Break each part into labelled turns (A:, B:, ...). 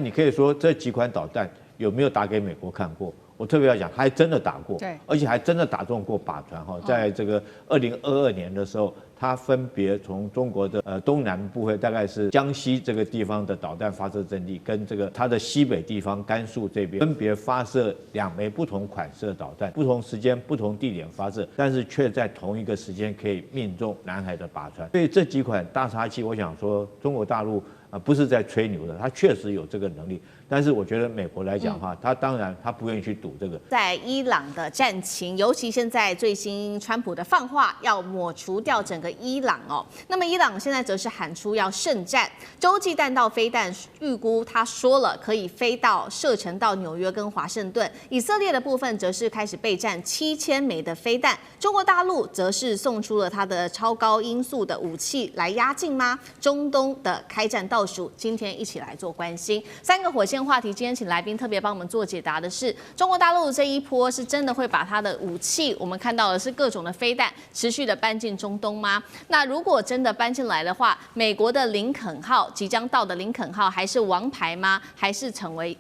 A: 你可以说这几款导弹有没有打给美国看过？我特别要讲，还真的打过，
B: 对，
A: 而且还真的打中过靶船哈。在这个2022年的时候，它分别从中国的东南部大概是江西这个地方的导弹发射阵地，跟这个它的西北地方甘肃这边分别发射2枚不同款式的导弹，不同时间、不同地点发射，但是却在同一个时间可以命中南海的靶船。所以这几款大杀器，我想说中国大陆不是在吹牛的，它确实有这个能力。但是我觉得美国来讲的话，他当然他不愿意去赌这个。
B: 在伊朗的战情，尤其现在最新川普的放话要抹除掉整个伊朗哦。那么伊朗现在则是喊出要圣战，洲际弹道飞弹预估他说了可以飞到射程到纽约跟华盛顿。以色列的部分则是开始备战7000枚的飞弹，中国大陆则是送出了它的超高音速的武器来压境吗？中东的开战倒数，今天一起来做关心3个火线话题。今天请来宾特别帮我们做解答的是，中国大陆这一波是真的会把它的武器，我们看到的是各种的飞弹持续的搬进中东吗？那如果真的搬进来的话，美国的林肯号即将到的林肯号还是王牌吗？还是成为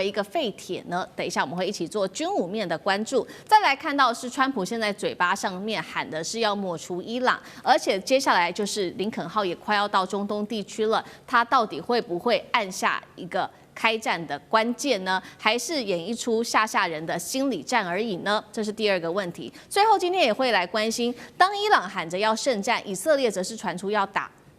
B: 一个废铁呢？等一下我们会一起做军武面的关注。再来看到是川普现在嘴巴上面喊的是要抹除伊朗，而且接下来就是林肯号也快要到中东地区了，它到底会不会按下一个开战的关键呢？还是演一出吓人的心理战而已呢？这是第2个问题。最后今天也会来关心，当伊朗喊着要圣战，以色列则是传出要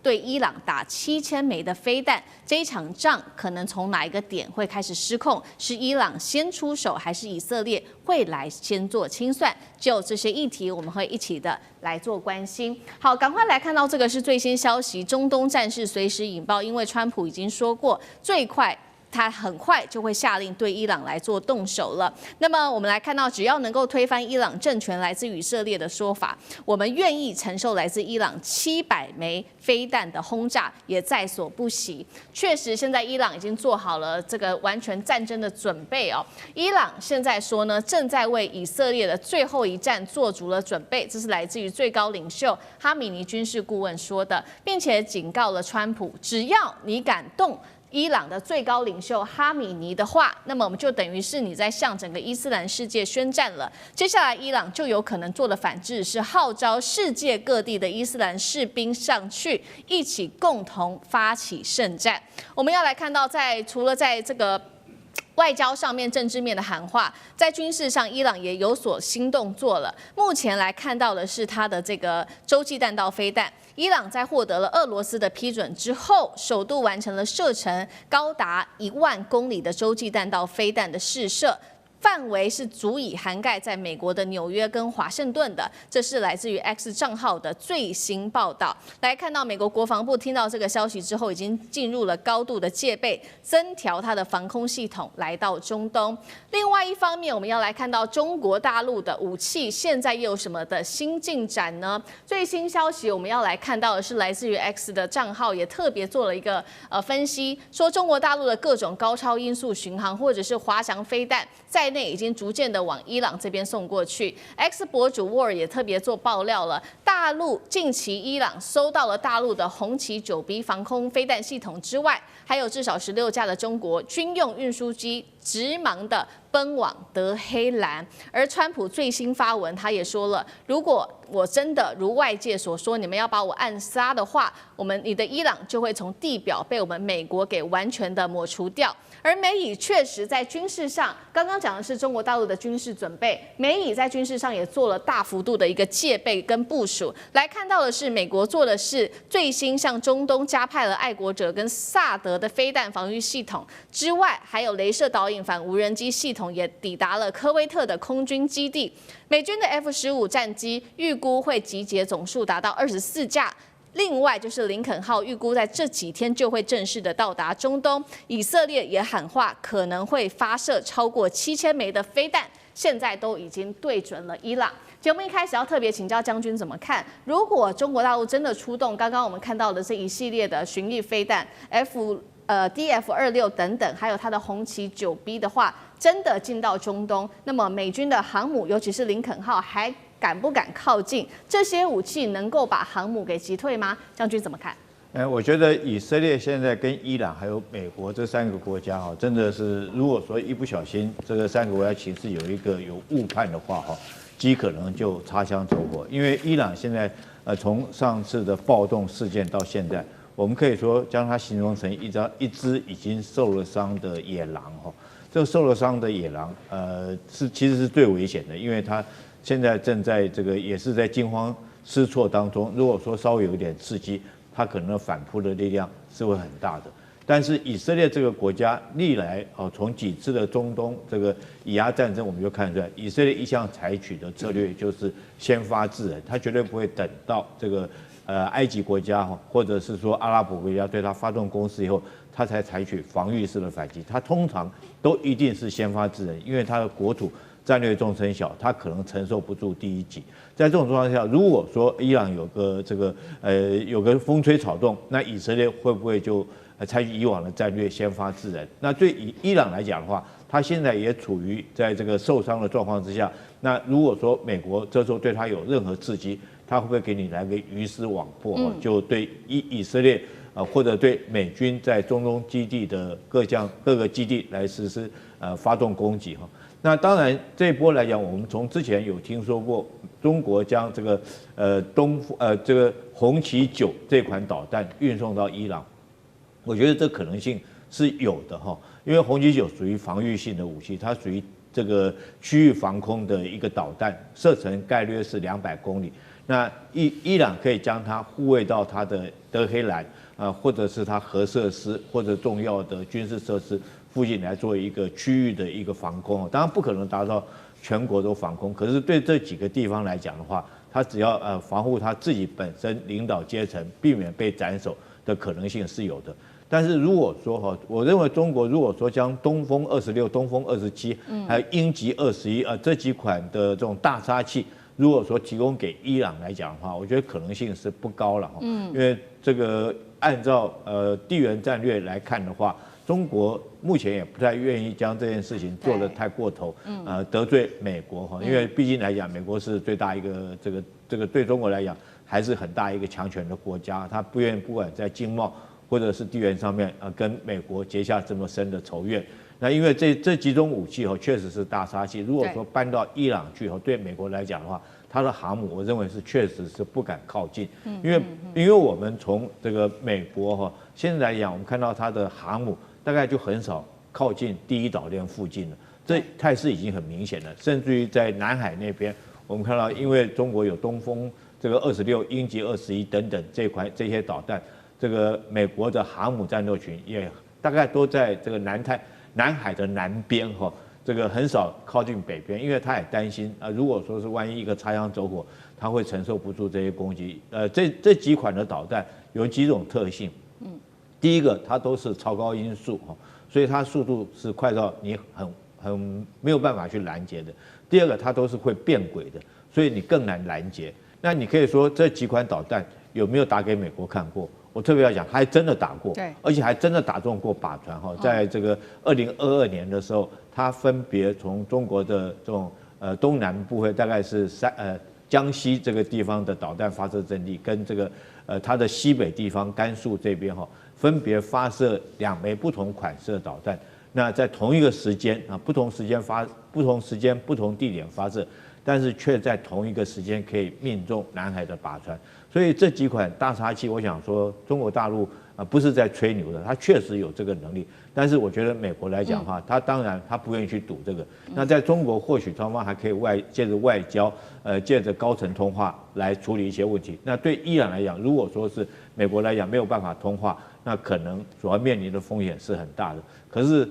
B: 对伊朗打7000枚的飞弹，这一场仗可能从哪一个点会开始失控？是伊朗先出手，还是以色列会来先做清算？就这些议题，我们会一起的来做关心。好，赶快来看到这个是最新消息，中东战事随时引爆，因为川普已经说过，最快他很快就会下令对伊朗来做动手了。那么我们来看到，只要能够推翻伊朗政权，来自以色列的说法，我们愿意承受来自伊朗700枚飞弹的轰炸，也在所不惜。确实，现在伊朗已经做好了这个完全战争的准备哦。伊朗现在说呢，正在为以色列的最后一战做足了准备，这是来自于最高领袖哈米尼军事顾问说的，并且警告了川普，只要你敢动伊朗的最高领袖哈米尼的话，那么我们就等于是你在向整个伊斯兰世界宣战了。接下来伊朗就有可能做的反制是号召世界各地的伊斯兰士兵上去，一起共同发起圣战。我们要来看到除了在这个外交上面、政治面的喊话，在军事上，伊朗也有所新动作了。目前来看到的是它的这个洲际弹道飞弹。伊朗在获得了俄罗斯的批准之后，首度完成了射程高达1万公里的洲际弹道飞弹的试射。范围是足以涵盖在美国的纽约跟华盛顿的，这是来自于 X 账号的最新报道。来看到美国国防部听到这个消息之后，已经进入了高度的戒备，增调它的防空系统来到中东。另外一方面，我们要来看到中国大陆的武器现在又有什么的新进展呢？最新消息我们要来看到的是来自于 X 的账号，也特别做了一个分析，说中国大陆的各种高超音速巡航或者是滑翔飞弹在内已经逐渐的往伊朗这边送过去。X 博主 War 也特别做爆料了，大陆近期伊朗收到了大陆的红旗9B 防空飞弹系统之外，还有至少16架的中国军用运输机直忙的奔往德黑兰。而川普最新发文，他也说了，如果我真的如外界所说，你们要把我暗杀的话，你的伊朗就会从地表被我们美国给完全的抹除掉。而美以确实在军事上，刚刚讲的是中国大陆的军事准备，美以在军事上也做了大幅度的一个戒备跟部署。来看到的是，美国做的是最新向中东加派了爱国者跟萨德的飞弹防御系统之外，还有雷射导引反无人机系统也抵达了科威特的空军基地。美军的 F-15战机预估会集结总数达到24架。另外就是林肯号预估在这几天就会正式的到达中东，以色列也喊话可能会发射超过7000枚的飞弹，现在都已经对准了伊朗。节目一开始要特别请教将军怎么看，如果中国大陆真的出动刚刚我们看到的这一系列的巡弋飞弹DF-26等等，还有它的红旗9B 的话，真的进到中东，那么美军的航母，尤其是林肯号还敢不敢靠近？这些武器能够把航母给击退吗？将军怎么看？
A: 我觉得以色列现在跟伊朗还有美国这3个国家哈，真的是如果说一不小心这个3个国家情势有误判的话哈，极可能就擦枪走火。因为伊朗现在从上次的暴动事件到现在，我们可以说将它形容成一只已经受了伤的野狼哈。这个受了伤的野狼其实是最危险的，因为它现在正在这个也是在惊慌失措当中。如果说稍微有一点刺激，它可能反扑的力量是会很大的。但是以色列这个国家历来从几次的中东这个以牙战争，我们就看出来，以色列一向采取的策略就是先发制人，他绝对不会等到这个埃及国家或者是说阿拉伯国家对他发动攻势以后，他才采取防御式的反击。他通常都一定是先发制人，因为他的国土战略纵深小，他可能承受不住第一击。在这种状况下，如果说伊朗有个风吹草动，那以色列会不会就采取以往的战略先发制人？那对于伊朗来讲的话，他现在也处于在这个受伤的状况之下。那如果说美国这时候对他有任何刺激，他会不会给你来个鱼死网破？就对以色列或者对美军在中东基地的各个基地来实施发动攻击哈。那当然这一波来讲，我们从之前有听说过中国将这个这个红旗9这款导弹运送到伊朗，我觉得这可能性是有的哈，因为红旗9属于防御性的武器，它属于这个区域防空的一个导弹，射程概略是200公里。那伊朗可以将它护卫到它的德黑兰或者是它核设施或者重要的军事设施附近来做一个区域的一个防空。当然不可能达到全国都防空，可是对这几个地方来讲的话，它只要防护它自己本身领导阶层，避免被斩首的可能性是有的。但是如果说我认为中国如果说将东风26、东风27，还有鹰击21这几款的这种大杀器，如果说提供给伊朗来讲的话，我觉得可能性是不高了因为这个按照地缘战略来看的话，中国目前也不太愿意将这件事情做得太过头，得罪美国因为毕竟来讲，美国是最大一个这个对中国来讲还是很大一个强权的国家，他不愿意不管在经贸或者是地缘上面跟美国结下这么深的仇怨。那因为这几种武器确实是大杀器，如果说搬到伊朗去对美国来讲的话，它的航母我认为是确实是不敢靠近，因为我们从这个美国现在来讲，我们看到它的航母大概就很少靠近第一岛链附近了，这态势已经很明显了。甚至于在南海那边，我们看到因为中国有东风这个26、鹰击21等等这些导弹，这个美国的航母战斗群也大概都在这个南海的南边这个很少靠近北边，因为他也担心如果说是万一一个擦枪走火，他会承受不住这些攻击。这几款的导弹有几种特性，第一个它都是超高音速所以它速度是快到你很没有办法去拦截的。第二个它都是会变轨的，所以你更难拦截。那你可以说这几款导弹有没有打给美国看过？我特别要讲，还真的打过，而且还真的打中过靶船在这个2022年的时候，它分别从中国的这种东南部会，大概是江西这个地方的导弹发射阵地，跟这个它的西北地方甘肃这边分别发射2枚不同款式的导弹。那在同一个时间不同时间不同地点发射，但是却在同一个时间可以命中南海的靶船。所以这几款大杀器，我想说中国大陆不是在吹牛的，它确实有这个能力。但是我觉得美国来讲的话，它当然它不愿意去赌这个。那在中国或许双方还可以借着外交，借着高层通话来处理一些问题。那对伊朗来讲，如果说是美国来讲没有办法通话，那可能主要面临的风险是很大的。可是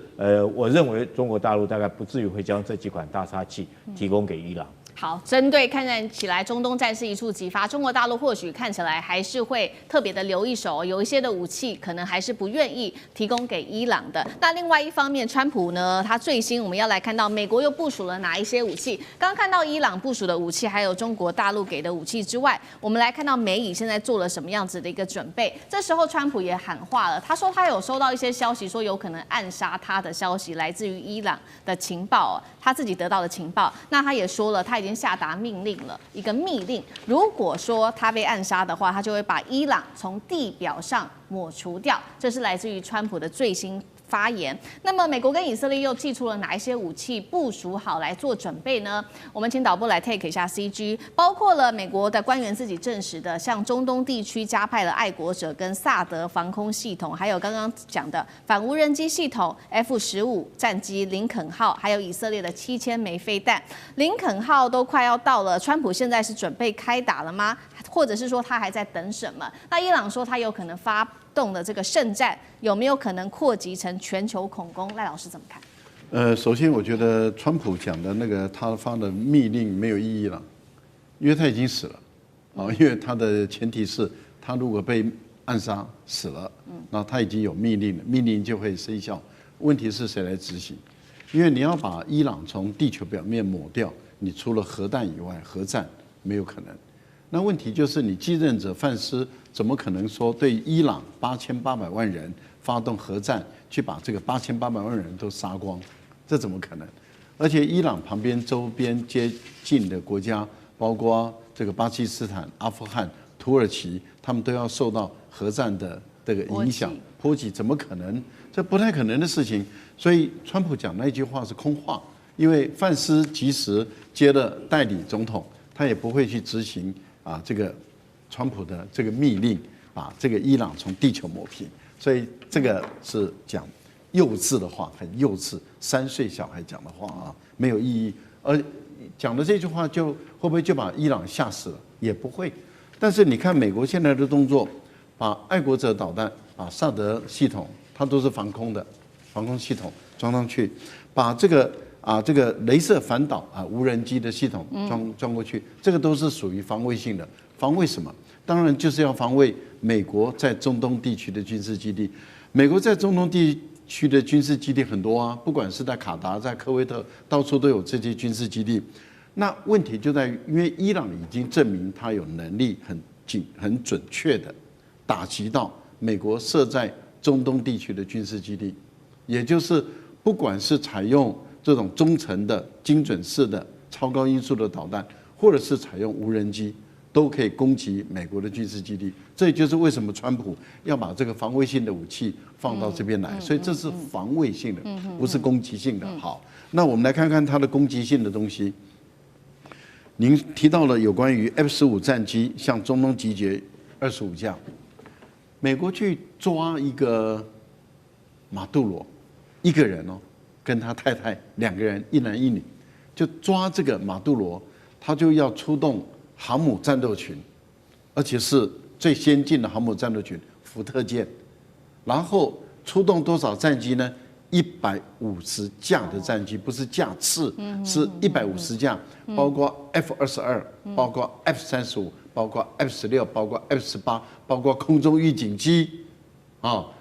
A: 我认为中国大陆大概不至于会将这几款大杀器提供给伊朗。
B: 好，针对看起来中东战事一触即发，中国大陆或许看起来还是会特别的留一手，有一些的武器可能还是不愿意提供给伊朗的。那另外一方面，川普呢，他最新我们要来看到美国又部署了哪一些武器？刚刚看到伊朗部署的武器，还有中国大陆给的武器之外，我们来看到美以现在做了什么样子的一个准备。这时候川普也喊话了，他说他有收到一些消息，说有可能暗杀他的消息，来自于伊朗的情报，他自己得到的情报。那他也说了，他已经已经下达命令了，一个密令。如果说他被暗杀的话，他就会把伊朗从地表上抹除掉。这是来自于川普的最新发言。那么，美国跟以色列又祭出了哪一些武器部署好来做准备呢？我们请导播来 take 一下 CG， 包括了美国的官员自己证实的，像中东地区加派了爱国者跟萨德防空系统，还有刚刚讲的反无人机系统 F-15战机林肯号，还有以色列的7000枚飞弹。林肯号都快要到了，川普现在是准备开打了吗？或者是说他还在等什么？那伊朗说他有可能发动的这个圣战，有没有可能扩及成全球恐攻？赖老师怎么看？
C: 首先我觉得川普讲的那个他发的密令没有意义了，因为他已经死了，因为他的前提是他如果被暗杀死了，那他已经有密令了，密令就会生效。问题是谁来执行？因为你要把伊朗从地球表面抹掉，你除了核弹以外，核战没有可能。那问题就是你继任者范斯怎么可能说对伊朗8800万人发动核战，去把这个8800万人都杀光？这怎么可能？而且伊朗旁边周边接近的国家，包括这个巴基斯坦、阿富汗、土耳其，他们都要受到核战的这个影响波及，怎么可能？这不太可能的事情。所以川普讲那句话是空话，因为范斯即使接了代理总统，他也不会去执行这个川普的这个密令，把这个伊朗从地球抹平。所以这个是讲幼稚的话，很幼稚，3岁小孩讲的话没有意义。而讲的这句话就会不会就把伊朗吓死了？也不会。但是你看美国现在的动作，把爱国者导弹、把萨德系统，它都是防空的防空系统装上去，把这个雷射反导无人机的系统装过去，这个都是属于防卫性的。防卫什么？当然就是要防卫美国在中东地区的军事基地。美国在中东地区的军事基地很多不管是在卡达、在科威特，到处都有这些军事基地。那问题就在于，因为伊朗已经证明他有能力很准确的打击到美国设在中东地区的军事基地，也就是不管是采用这种中程的精准式的超高音速的导弹，或者是采用无人机，都可以攻击美国的军事基地。这也就是为什么川普要把这个防卫性的武器放到这边来，所以这是防卫性的，不是攻击性的。好，那我们来看看它的攻击性的东西。您提到了有关于 F-15战机向中东集结25架，美国去抓一个马杜罗，一个人跟他太太2个人，一男一女，就抓这个马杜罗，他就要出动航母战斗群，而且是最先进的航母战斗群福特舰，然后出动多少战机呢？150架的战机，不是架次，是150架，包括 F-22，包括 F-35，包括 F-16，包括 F-18，包括空中预警机，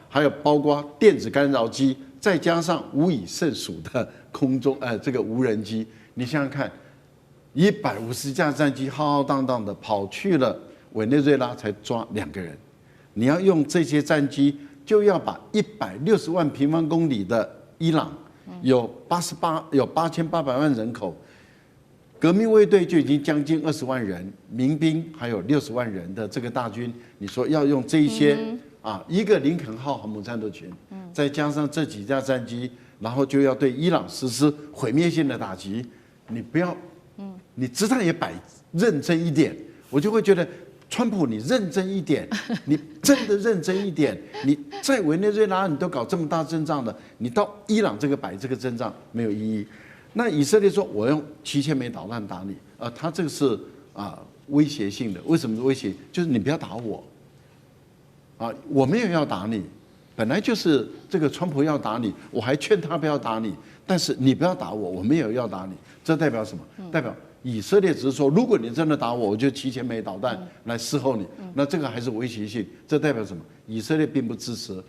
C: 还有包括电子干扰机，再加上无以胜数的空中这个无人机。你想想看，150架战机浩浩荡荡的跑去了委内瑞拉，才抓2个人。你要用这些战机，就要把160万平方公里的伊朗，有8800万人口，革命卫队就已经将近20万人，民兵还有60万人的这个大军，你说要用这一些一个林肯号航母战斗群，再加上这几架战机，然后就要对伊朗实施毁灭性的打击，你不要，你姿态也摆认真一点，我就会觉得。川普，你认真一点，你真的认真一点。你在委内瑞拉你都搞这么大阵仗的，你到伊朗这个摆这个阵仗没有意义。那以色列说我用7000枚导弹打你，他这个是威胁性的。为什么威胁？就是你不要打我，我没有要打你，本来就是这个川普要打你，我还劝他不要打你，但是你不要打我，我没有要打你，这代表什么？代表。以色列只是说，如果你真的打我，我就7000枚导弹来伺候你。那这个还是威胁性，这代表什么？以色列并不支持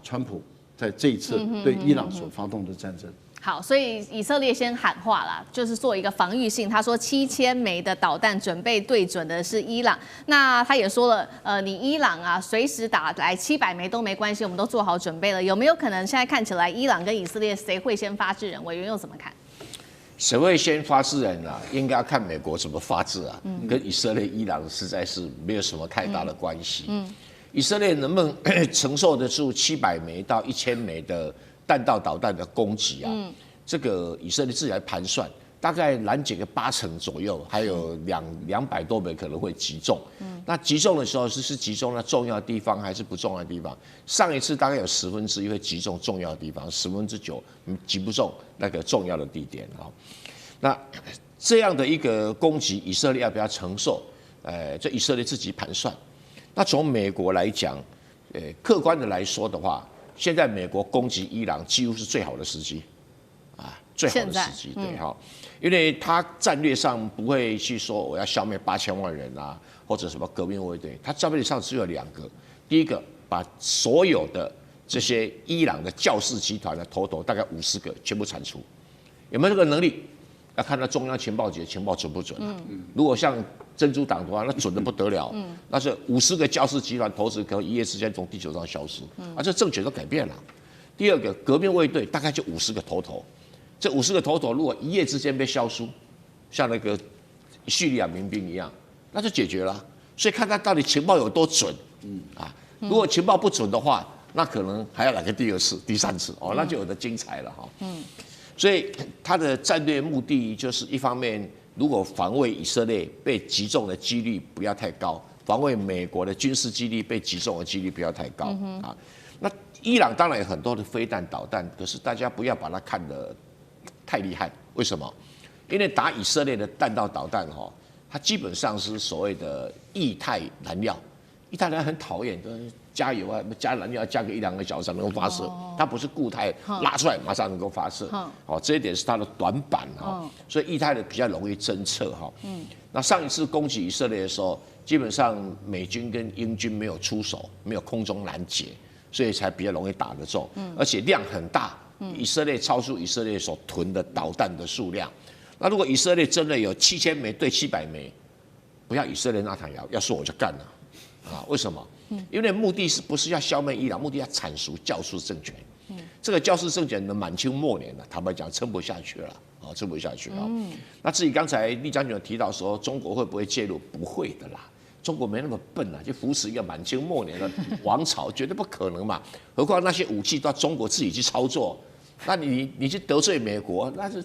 C: 川普在这一次对伊朗所发动的战争。
B: 好，所以以色列先喊话啦，就是做一个防御性。他说7000枚的导弹准备对准的是伊朗。那他也说了，你伊朗随时打来700枚都没关系，我们都做好准备了。有没有可能现在看起来伊朗跟以色列谁会先发制人？委员又怎么看？
D: 谁会先发制人啊？应该要看美国怎么发制啊，跟以色列、伊朗实在是没有什么太大的关系。以色列能不能承受得住700枚到1000枚的弹道导弹的攻击啊？这个以色列自己来盘算，大概拦截个80%左右，还有200多枚可能会击中。那击中的时候是击中了重要的地方还是不重要的地方？上一次大概有1/10会击中重要的地方，9%击不中那个重要的地点啊。那这样的一个攻击，以色列要不要承受？这以色列自己盘算。那从美国来讲，客观的来说的话，现在美国攻击伊朗几乎是最好的时机，啊，最好的时机，对哈，因为他战略上不会去说我要消灭8000万人啊，或者什么革命卫队，他战略上只有2个，第一个把所有的这些伊朗的教士集团的头大概50个全部铲除，有没有这个能力？要看到中央情报局的情报准不准啊？如果像珍珠党的话，那准的不得了。那是50个教士集团头子，可能一夜之间从地球上消失，这政权都改变了。第二个，革命卫队大概就50个头，这50个头如果一夜之间被消失，像那个叙利亚民兵一样，那就解决了。所以看他到底情报有多准，如果情报不准的话，那可能还要来个第2次、第3次哦，那就有的精彩了哈。所以他的战略目的就是一方面，如果防卫以色列被击中的几率不要太高，防卫美国的军事基地被击中的几率不要太高啊。那伊朗当然有很多的飞弹导弹，可是大家不要把它看得太厉害。为什么？因为打以色列的弹道导弹它基本上是所谓的液态燃料，液态燃料很讨厌，加油啊，加燃料要加个1-2个小时才能够发射，它不是固态拉出来马上能够发射，这一点是它的短板所以液态的比较容易侦测那上一次攻击以色列的时候，基本上美军跟英军没有出手，没有空中拦截，所以才比较容易打得中，而且量很大，以色列超出以色列所囤的导弹的数量。那如果以色列真的有7000枚对700枚，不要以色列那台要是我就干了为什么？因为目的是不是要消灭伊朗？目的要铲除教士政权。这个教士政权的满清末年了，坦白讲撑不下去了撑不下去了。那至于刚才厉将军有提到说中国会不会介入？不会的啦，中国没那么笨就扶持一个满清末年的王朝，绝对不可能嘛。何况那些武器都要中国自己去操作，那你去得罪美国，那是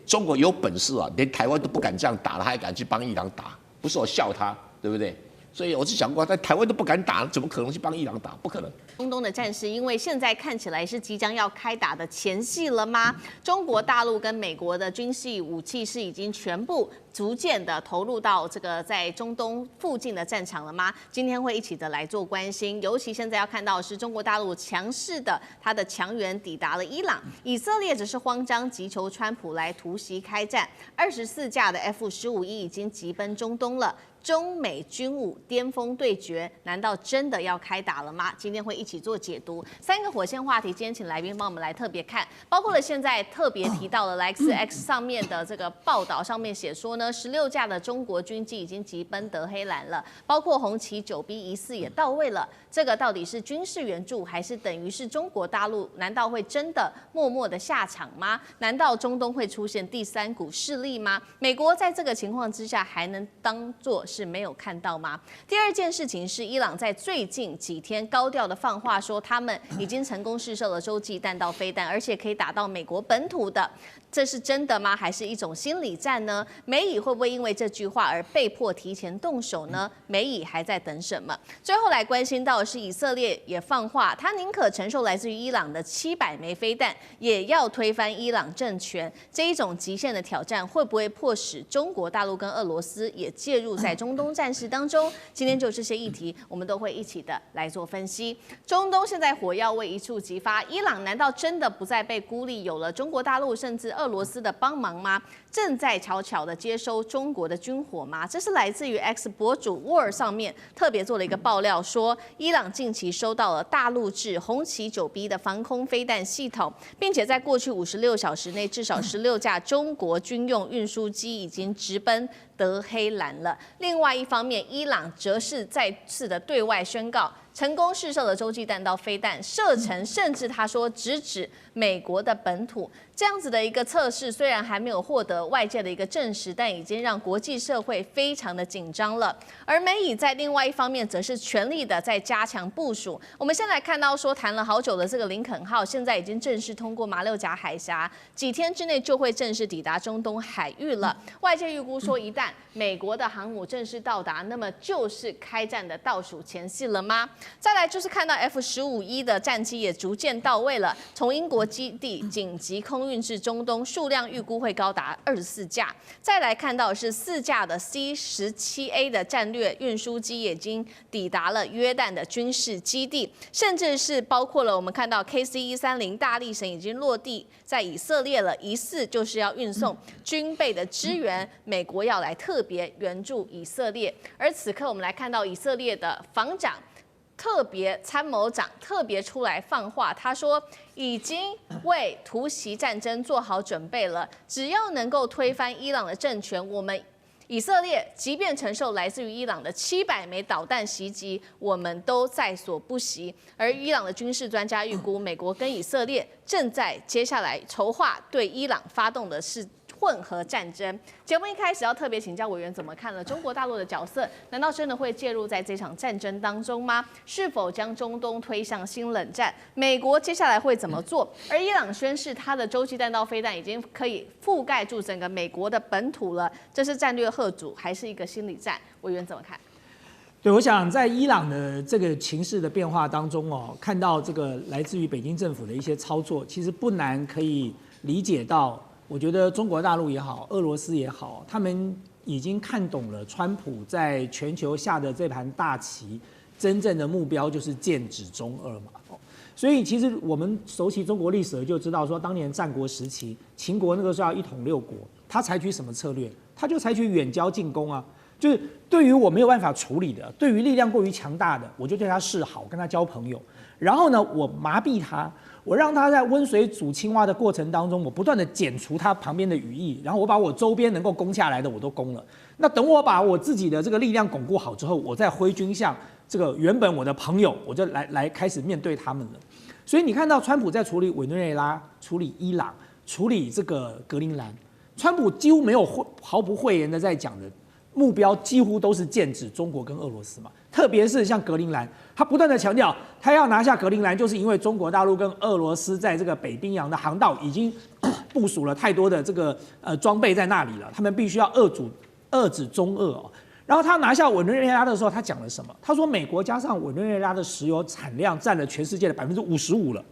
D: 中国有本事连台湾都不敢这样打了，还敢去帮伊朗打？不是我笑他，对不对？所以我就讲过，在台湾都不敢打，怎么可能去帮伊朗打？不可能。
B: 中东的战事，因为现在看起来是即将要开打的前夕了吗？中国大陆跟美国的军事武器是已经全部逐渐的投入到这个在中东附近的战场了吗？今天会一起的来做关心，尤其现在要看到的是中国大陆强势的它的强援抵达了伊朗，以色列只是慌张急求川普来突袭开战，24架的 F-15E 已经急奔中东了。中美军武巅峰对决，难道真的要开打了吗？今天会一起做解读。3个火线话题，今天请来宾帮我们来特别看，包括了现在特别提到了 X 上面的这个报道上面写说呢，16架的中国军机已经急奔德黑兰了，包括红旗9B 疑似也到位了。这个到底是军事援助，还是等于是中国大陆？难道会真的默默的下场吗？难道中东会出现第3股势力吗？美国在这个情况之下还能当作是没有看到吗？第二件事情是，伊朗在最近几天高调的放话说，他们已经成功试射了洲际弹道飞弹，而且可以打到美国本土的。这是真的吗？还是一种心理战呢？美以会不会因为这句话而被迫提前动手呢？美以还在等什么？最后来关心到的是，以色列也放话，他宁可承受来自于伊朗的700枚飞弹，也要推翻伊朗政权。这一种极限的挑战，会不会迫使中国大陆跟俄罗斯也介入在中东战事当中？今天就这些议题，我们都会一起的来做分析。中东现在火药味一触即发，伊朗难道真的不再被孤立，有了中国大陆甚至俄罗斯的帮忙吗？正在悄悄的接收中国的军火吗？这是来自于 X 博主 War 上面特别做了一个爆料，说伊朗近期收到了大陆制红旗9B 的防空飞弹系统，并且在过去56小时内，至少16架中国军用运输机已经直奔德黑兰了。另外一方面，伊朗则是再次的对外宣告，成功试射了洲际弹道飞弹，射程甚至他说直指美国的本土。这样子的一个测试虽然还没有获得外界的一个证实，但已经让国际社会非常的紧张了。而美以在另外一方面则是全力的在加强部署。我们现在看到说谈了好久的这个林肯号，现在已经正式通过马六甲海峡，几天之内就会正式抵达中东海域了。外界预估说，一旦美国的航母正式到达，那么就是开战的倒数前夕了吗？再来就是看到 F-15E 的战机也逐渐到位了，从英国基地紧急空运至中东，数量预估会高达24架。再来看到是4架的 C-17A 的战略运输机已经抵达了约旦的军事基地，甚至是包括了我们看到 KC-130大力神已经落地在以色列了，疑似就是要运送军备的支援，美国要来特别援助以色列。而此刻我们来看到以色列的防长特别参谋长特别出来放话，他说已经为突袭战争做好准备了，只要能够推翻伊朗的政权，我们以色列即便承受来自于伊朗的700枚导弹袭击，我们都在所不惜。而伊朗的军事专家预估，美国跟以色列正在接下来筹划对伊朗发动的是混合战争。节目一开始要特别请教委员怎么看了中国大陆的角色？难道真的会介入在这场战争当中吗？是否将中东推向新冷战？美国接下来会怎么做？而伊朗宣示它的洲际弹道飞弹已经可以覆盖住整个美国的本土了，这是战略吓阻还是一个心理战？委员怎么看？
E: 对，我想在伊朗的这个情势的变化当中哦，看到这个来自于北京政府的一些操作，其实不难可以理解到。我觉得中国大陆也好，俄罗斯也好，他们已经看懂了川普在全球下的这盘大棋，真正的目标就是剑指中俄嘛。所以其实我们熟悉中国历史就知道说，当年战国时期，秦国那个时候要一统六国，他采取什么策略？他就采取远交近攻啊，就是对于我没有办法处理的，对于力量过于强大的，我就对他示好，跟他交朋友。然后呢，我麻痹他。我让他在温水煮青蛙的过程当中，我不断的剪除他旁边的羽翼，然后我把我周边能够攻下来的我都攻了。那等我把我自己的这个力量巩固好之后，我再挥军向这个原本我的朋友，我就来开始面对他们了。所以你看到川普在处理委内瑞拉、处理伊朗、处理这个格陵兰，川普几乎没有毫不讳言的在讲的目标，几乎都是剑指中国跟俄罗斯嘛。特别是像格陵兰，他不断的强调，他要拿下格陵兰，就是因为中国大陆跟俄罗斯在这个北冰洋的航道已经部署了太多的这个装备在那里了，他们必须要遏制中俄哦。然后他拿下委内瑞拉的时候，他讲了什么？他说美国加上委内瑞拉的石油产量占了全世界的55%了。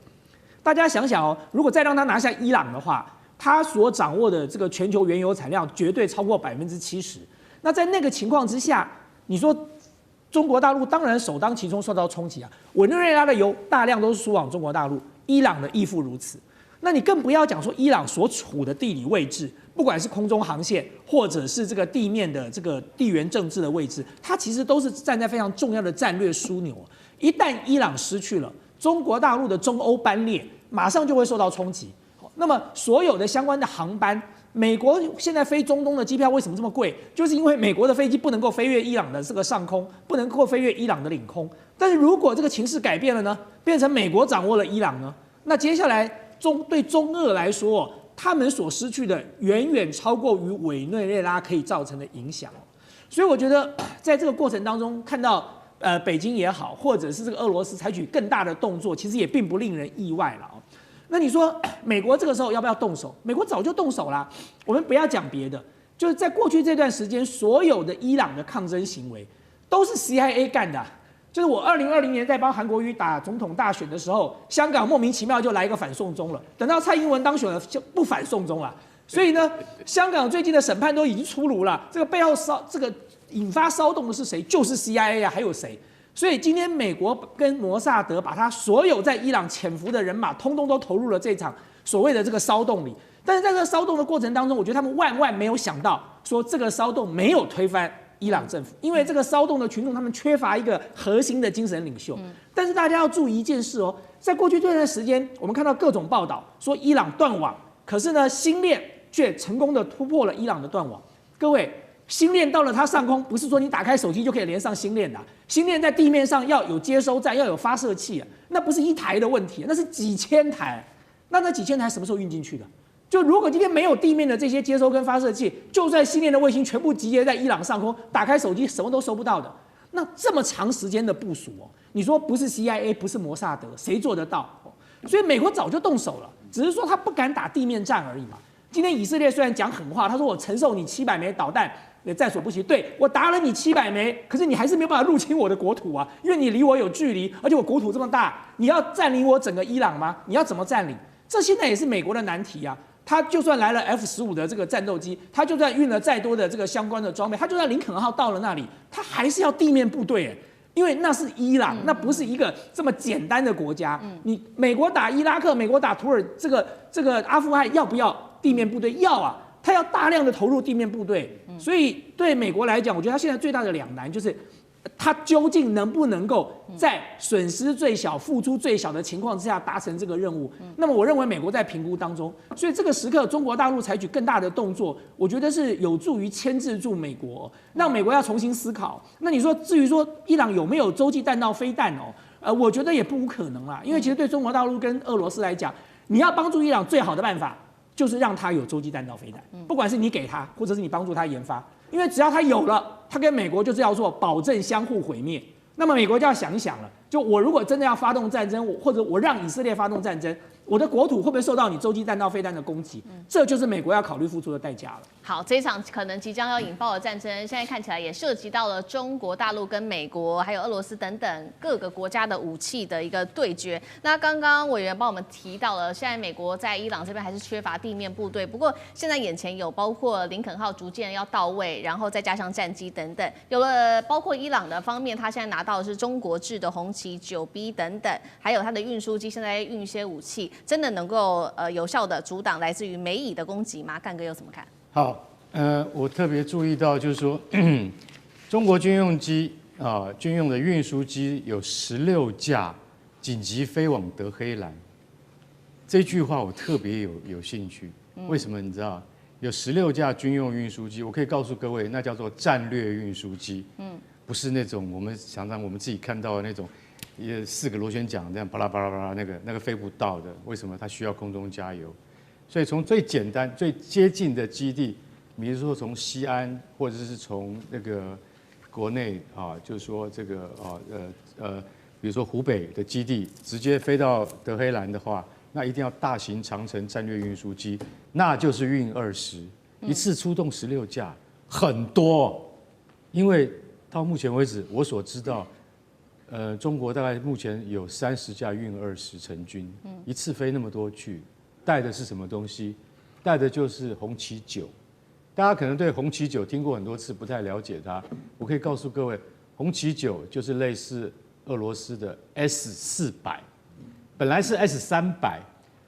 E: 大家想想哦，如果再让他拿下伊朗的话，他所掌握的这个全球原油产量绝对超过70%。那在那个情况之下，你说中国大陆当然首当其冲受到冲击啊，委内瑞拉的油大量都是输往中国大陆，伊朗的亦复如此。那你更不要讲说伊朗所处的地理位置，不管是空中航线或者是这个地面的这个地缘政治的位置，它其实都是站在非常重要的战略枢纽。一旦伊朗失去了，中国大陆的中欧班列马上就会受到冲击。那么所有的相关的航班，美国现在飞中东的机票为什么这么贵？就是因为美国的飞机不能够飞越伊朗的这个上空，不能够飞越伊朗的领空。但是如果这个情势改变了呢，变成美国掌握了伊朗呢，那接下来对中俄来说，他们所失去的远远超过于委内瑞拉可以造成的影响。所以我觉得在这个过程当中，看到北京也好，或者是这个俄罗斯采取更大的动作，其实也并不令人意外了。那你说美国这个时候要不要动手？美国早就动手啦。我们不要讲别的，就是在过去这段时间，所有的伊朗的抗争行为都是 CIA 干的。就是我2020年在帮韩国瑜打总统大选的时候，香港莫名其妙就来一个反送中了，等到蔡英文当选了就不反送中了。所以呢，香港最近的审判都已经出炉了，这个背后这个引发骚动的是谁？就是 CIA 啊，还有谁？所以今天美国跟摩萨德把他所有在伊朗潜伏的人马，通通都投入了这场所谓的这个骚动里。但是在这个骚动的过程当中，我觉得他们万万没有想到，说这个骚动没有推翻伊朗政府，因为这个骚动的群众他们缺乏一个核心的精神领袖。但是大家要注意一件事哦，在过去这段时间，我们看到各种报道说伊朗断网，可是呢，星链却成功的突破了伊朗的断网。各位。星链到了它上空，不是说你打开手机就可以连上星链的。星链在地面上要有接收站，要有发射器，那不是一台的问题，那是几千台。那几千台什么时候运进去的？就如果今天没有地面的这些接收跟发射器，就算星链的卫星全部集结在伊朗上空，打开手机什么都收不到的。那这么长时间的部署你说不是 CIA 不是摩萨德，谁做得到？所以美国早就动手了，只是说他不敢打地面战而已嘛。今天以色列虽然讲狠话，他说我承受你700枚导弹在所不惜，对我打了你700枚，可是你还是没有办法入侵我的国土啊，因为你离我有距离，而且我国土这么大，你要占领我整个伊朗吗？你要怎么占领？这现在也是美国的难题啊。他就算来了 F-15的这个战斗机，他就算运了再多的这个相关的装备，他就算林肯号到了那里，他还是要地面部队因为那是伊朗，那不是一个这么简单的国家。你美国打伊拉克，美国打土耳这个阿富汗，要不要地面部队？要啊，他要大量的投入地面部队。所以对美国来讲，我觉得他现在最大的两难就是，他究竟能不能够在损失最小、付出最小的情况之下达成这个任务？那么我认为美国在评估当中，所以这个时刻中国大陆采取更大的动作，我觉得是有助于牵制住美国，让美国要重新思考。那你说至于说伊朗有没有洲际弹道飞弹我觉得也不无可能啦，因为其实对中国大陆跟俄罗斯来讲，你要帮助伊朗最好的办法就是让他有洲际弹道飞弹，不管是你给他，或者是你帮助他研发。因为只要他有了，他跟美国就是要做保证相互毁灭。那么美国就要想一想了，就我如果真的要发动战争，或者我让以色列发动战争，我的国土会不会受到你洲际弹道飞弹的攻击？这就是美国要考虑付出的代价了。
B: 好，这一场可能即将要引爆的战争，现在看起来也涉及到了中国大陆跟美国，还有俄罗斯等等各个国家的武器的一个对决。那刚刚委员帮我们提到了，现在美国在伊朗这边还是缺乏地面部队，不过现在眼前有包括林肯号逐渐要到位，然后再加上战机等等，有了包括伊朗的方面，他现在拿到的是中国制的红旗9B 等等，还有他的运输机现在运一些武器，真的能够有效的阻挡来自于美以的攻击吗？干哥有怎么看？
F: 好，我特别注意到，就是说，中国军用机军用的运输机有16架紧急飞往德黑兰。这句话我特别有兴趣，为什么？你知道，有16架军用运输机，我可以告诉各位，那叫做战略运输机，不是那种我们常常我们自己看到的那种，4个螺旋桨这样巴拉巴拉巴拉那个飞不到的，为什么？它需要空中加油。所以从最简单、最接近的基地，比如说从西安，或者是从那个国内就是说这个比如说湖北的基地，直接飞到德黑兰的话，那一定要大型长程战略运输机，那就是运20，一次出动16架，很多。因为到目前为止，我所知道，中国大概目前有30架运20成军，一次飞那么多去。带的是什么东西？带的就是红旗9。大家可能对红旗9听过很多次，不太了解它。我可以告诉各位，红旗9就是类似俄罗斯的 S400，本来是 S300，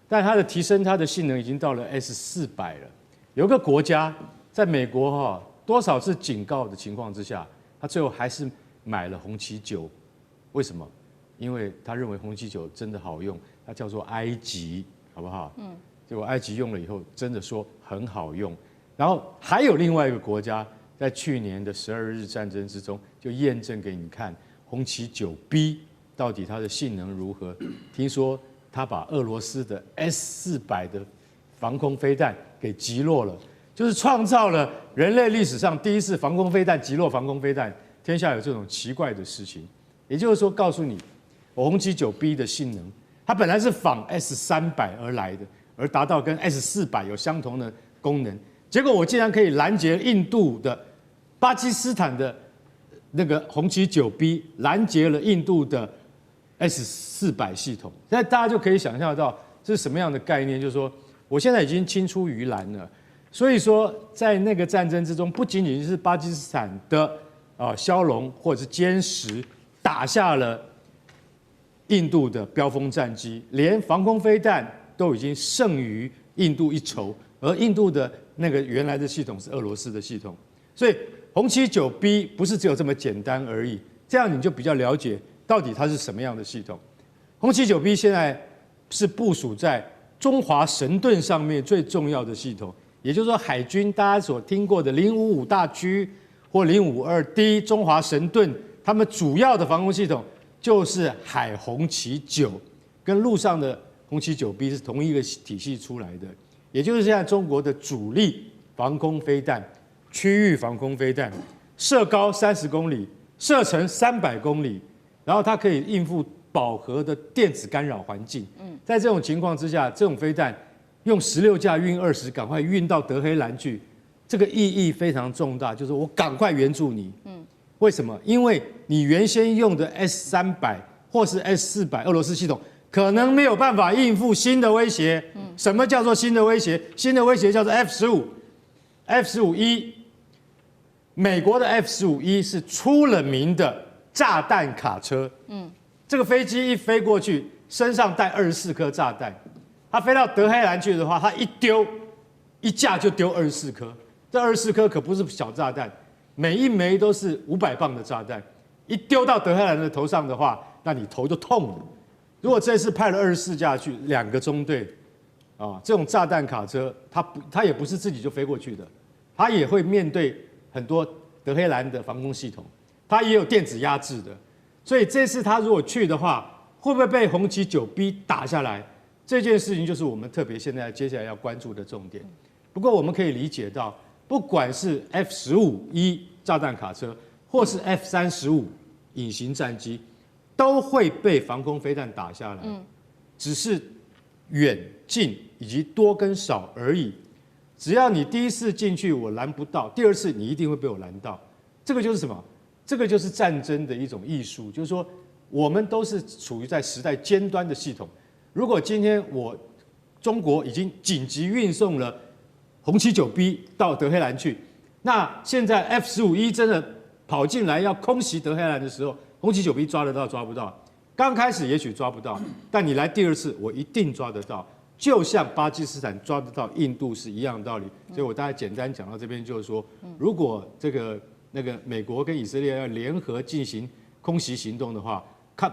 F: 但它的提升它的性能已经到了 S400了。有个国家在美国多少次警告的情况之下，他最后还是买了红旗9。为什么？因为他认为红旗9真的好用，它叫做埃及。好不好？结果埃及用了以后，真的说很好用。然后还有另外一个国家，在去年的12日战争之中，就验证给你看红旗9B到底它的性能如何。听说他把俄罗斯的 S400的防空飞弹给击落了，就是创造了人类历史上第一次防空飞弹击落防空飞弹。天下有这种奇怪的事情。也就是说，告诉你，红旗9B 的性能。它本来是仿 S300而来的，而达到跟 S400有相同的功能。结果我竟然可以拦截印度的、巴基斯坦的那个红旗9B，拦截了印度的 S400系统。现在大家就可以想象到这是什么样的概念，就是说我现在已经青出于蓝了。所以说，在那个战争之中，不仅仅是巴基斯坦的枭龙或者是歼10打下了印度的标风战机，连防空飞弹都已经胜于印度一筹，而印度的那个原来的系统是俄罗斯的系统，所以红旗9B 不是只有这么简单而已，这样你就比较了解到底它是什么样的系统。红旗9B 现在是部署在中华神盾上面最重要的系统，也就是说海军大家所听过的055大驱或052D 中华神盾，他们主要的防空系统就是海红旗9，跟陆上的红旗9B 是同一个体系出来的，也就是现在中国的主力防空飞弹、区域防空飞弹，射高30公里，射程300公里，然后它可以应付饱和的电子干扰环境。在这种情况之下，这种飞弹用16架运20，赶快运到德黑兰去，这个意义非常重大，就是我赶快援助你。为什么？因为你原先用的 S300或是 S400俄罗斯系统可能没有办法应付新的威胁。什么叫做新的威胁？新的威胁叫做 F15E。美国的 F15E 是出了名的炸弹卡车。这个飞机一飞过去，身上带24颗炸弹。它飞到德黑兰去的话，它一丢，一架就丢24颗。这24颗可不是小炸弹，每一枚都是500磅的炸弹。一丢到德黑兰的头上的话，那你头就痛了。如果这次派了24架去，2个中队，这种炸弹卡车，它也不是自己就飞过去的，它也会面对很多德黑兰的防空系统，它也有电子压制的。所以这次他如果去的话，会不会被红旗9B 打下来？这件事情就是我们特别现在接下来要关注的重点。不过我们可以理解到，不管是 F15E 炸弹卡车，或是 F35隐形战机，都会被防空飞弹打下来。只是远近以及多跟少而已。只要你第一次进去我拦不到，第二次你一定会被我拦到。这个就是什么？这个就是战争的一种艺术，就是说我们都是处于在时代尖端的系统。如果今天中国已经紧急运送了红旗9B 到德黑兰去，那现在 F15E 真的跑进来要空袭德黑兰的时候，红旗9B 抓得到抓不到？刚开始也许抓不到，但你来第二次，我一定抓得到。就像巴基斯坦抓得到印度是一样的道理。所以我大概简单讲到这边，就是说，如果那个美国跟以色列要联合进行空袭行动的话，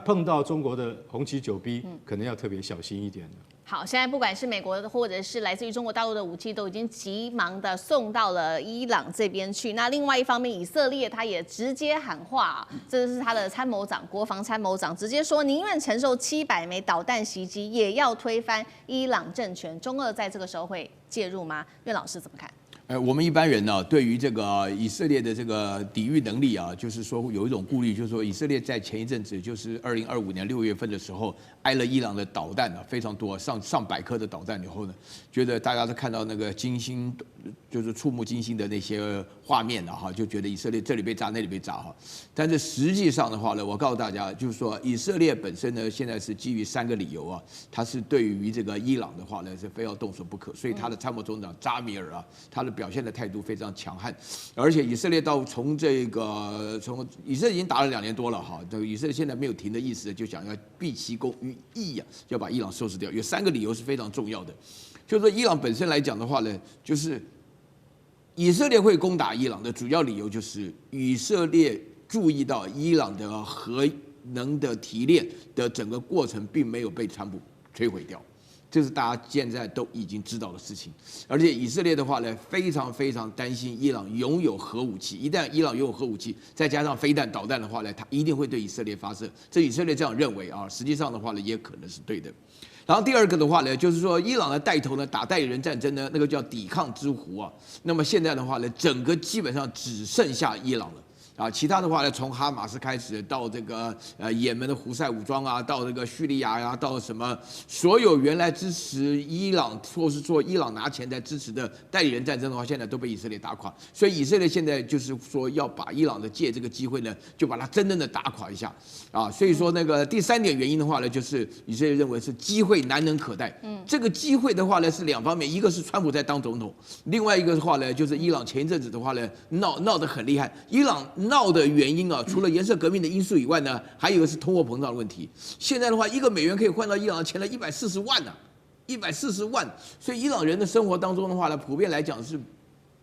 F: 碰到中国的红旗9B，可能要特别小心一点了。
B: 好，现在不管是美国的或者是来自于中国大陆的武器，都已经急忙的送到了伊朗这边去。那另外一方面，以色列他也直接喊话，这是他的参谋长，国防参谋长直接说，宁愿承受700枚导弹袭击，也要推翻伊朗政权。中俄在这个时候会介入吗？苑老师怎么看？
G: 我们一般人呢，对于这个以色列的这个抵御能力啊，就是说有一种顾虑，就是说以色列在前一阵子，就是2025年6月份的时候，挨了伊朗的导弹啊，非常多，上百颗的导弹以后呢，觉得大家都看到那个惊心，就是触目惊心的那些画面了哈，就觉得以色列这里被炸，那里被炸哈。但是实际上的话呢，我告诉大家，就是说以色列本身呢，现在是基于3个理由啊，它是对于这个伊朗的话呢，是非要动手不可，所以他的参谋总长扎米尔啊，他的表现的态度非常强悍，而且以色列从以色列已经打了2年多了哈，这个以色列现在没有停的意思，就想要毕其功于一啊，要把伊朗收拾掉。有3个理由是非常重要的，就是说伊朗本身来讲的话呢，就是以色列会攻打伊朗的主要理由就是以色列注意到伊朗的核能的提炼的整个过程并没有被川普摧毁掉。这是大家现在都已经知道的事情，而且以色列的话呢，非常非常担心伊朗拥有核武器。一旦伊朗拥有核武器，再加上飞弹、导弹的话呢，它一定会对以色列发射。这以色列这样认为啊，实际上的话呢，也可能是对的。然后第二个的话呢，就是说伊朗的带头呢打代理人战争呢，那个叫抵抗之湖啊。那么现在的话呢，整个基本上只剩下伊朗了。啊，其他的话呢，从哈马斯开始到这个也门的胡塞武装啊，到这个叙利亚呀，到什么所有原来支持伊朗或是说伊朗拿钱在支持的代理人战争的话，现在都被以色列打垮。所以以色列现在就是说要把伊朗的借这个机会呢，就把它真正的打垮一下啊。所以说那个第3点原因的话呢，就是以色列认为是机会难能可待。这个机会的话呢是2方面，一个是川普在当总统，另外一个的话呢就是伊朗前一阵子的话呢闹得很厉害，伊朗闹的原因啊，除了颜色革命的因素以外呢，还有一个是通货膨胀的问题。现在的话，1个美元可以换到伊朗的钱了140万呢，140万。所以伊朗人的生活当中的话呢，普遍来讲是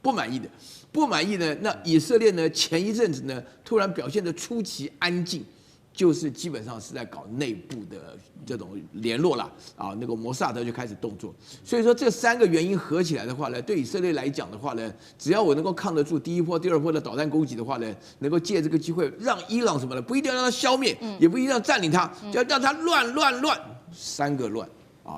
G: 不满意的。不满意呢，那以色列呢，前一阵子呢，突然表现得出奇安静。就是基本上是在搞内部的这种联络啦，啊，那个摩萨德就开始动作。所以说这3个原因合起来的话呢，对以色列来讲的话呢，只要我能够抗得住第1波、第2波的导弹攻击的话呢，能够借这个机会让伊朗什么呢？不一定要让它消灭，也不一定要占领它，就要让它乱，3个乱。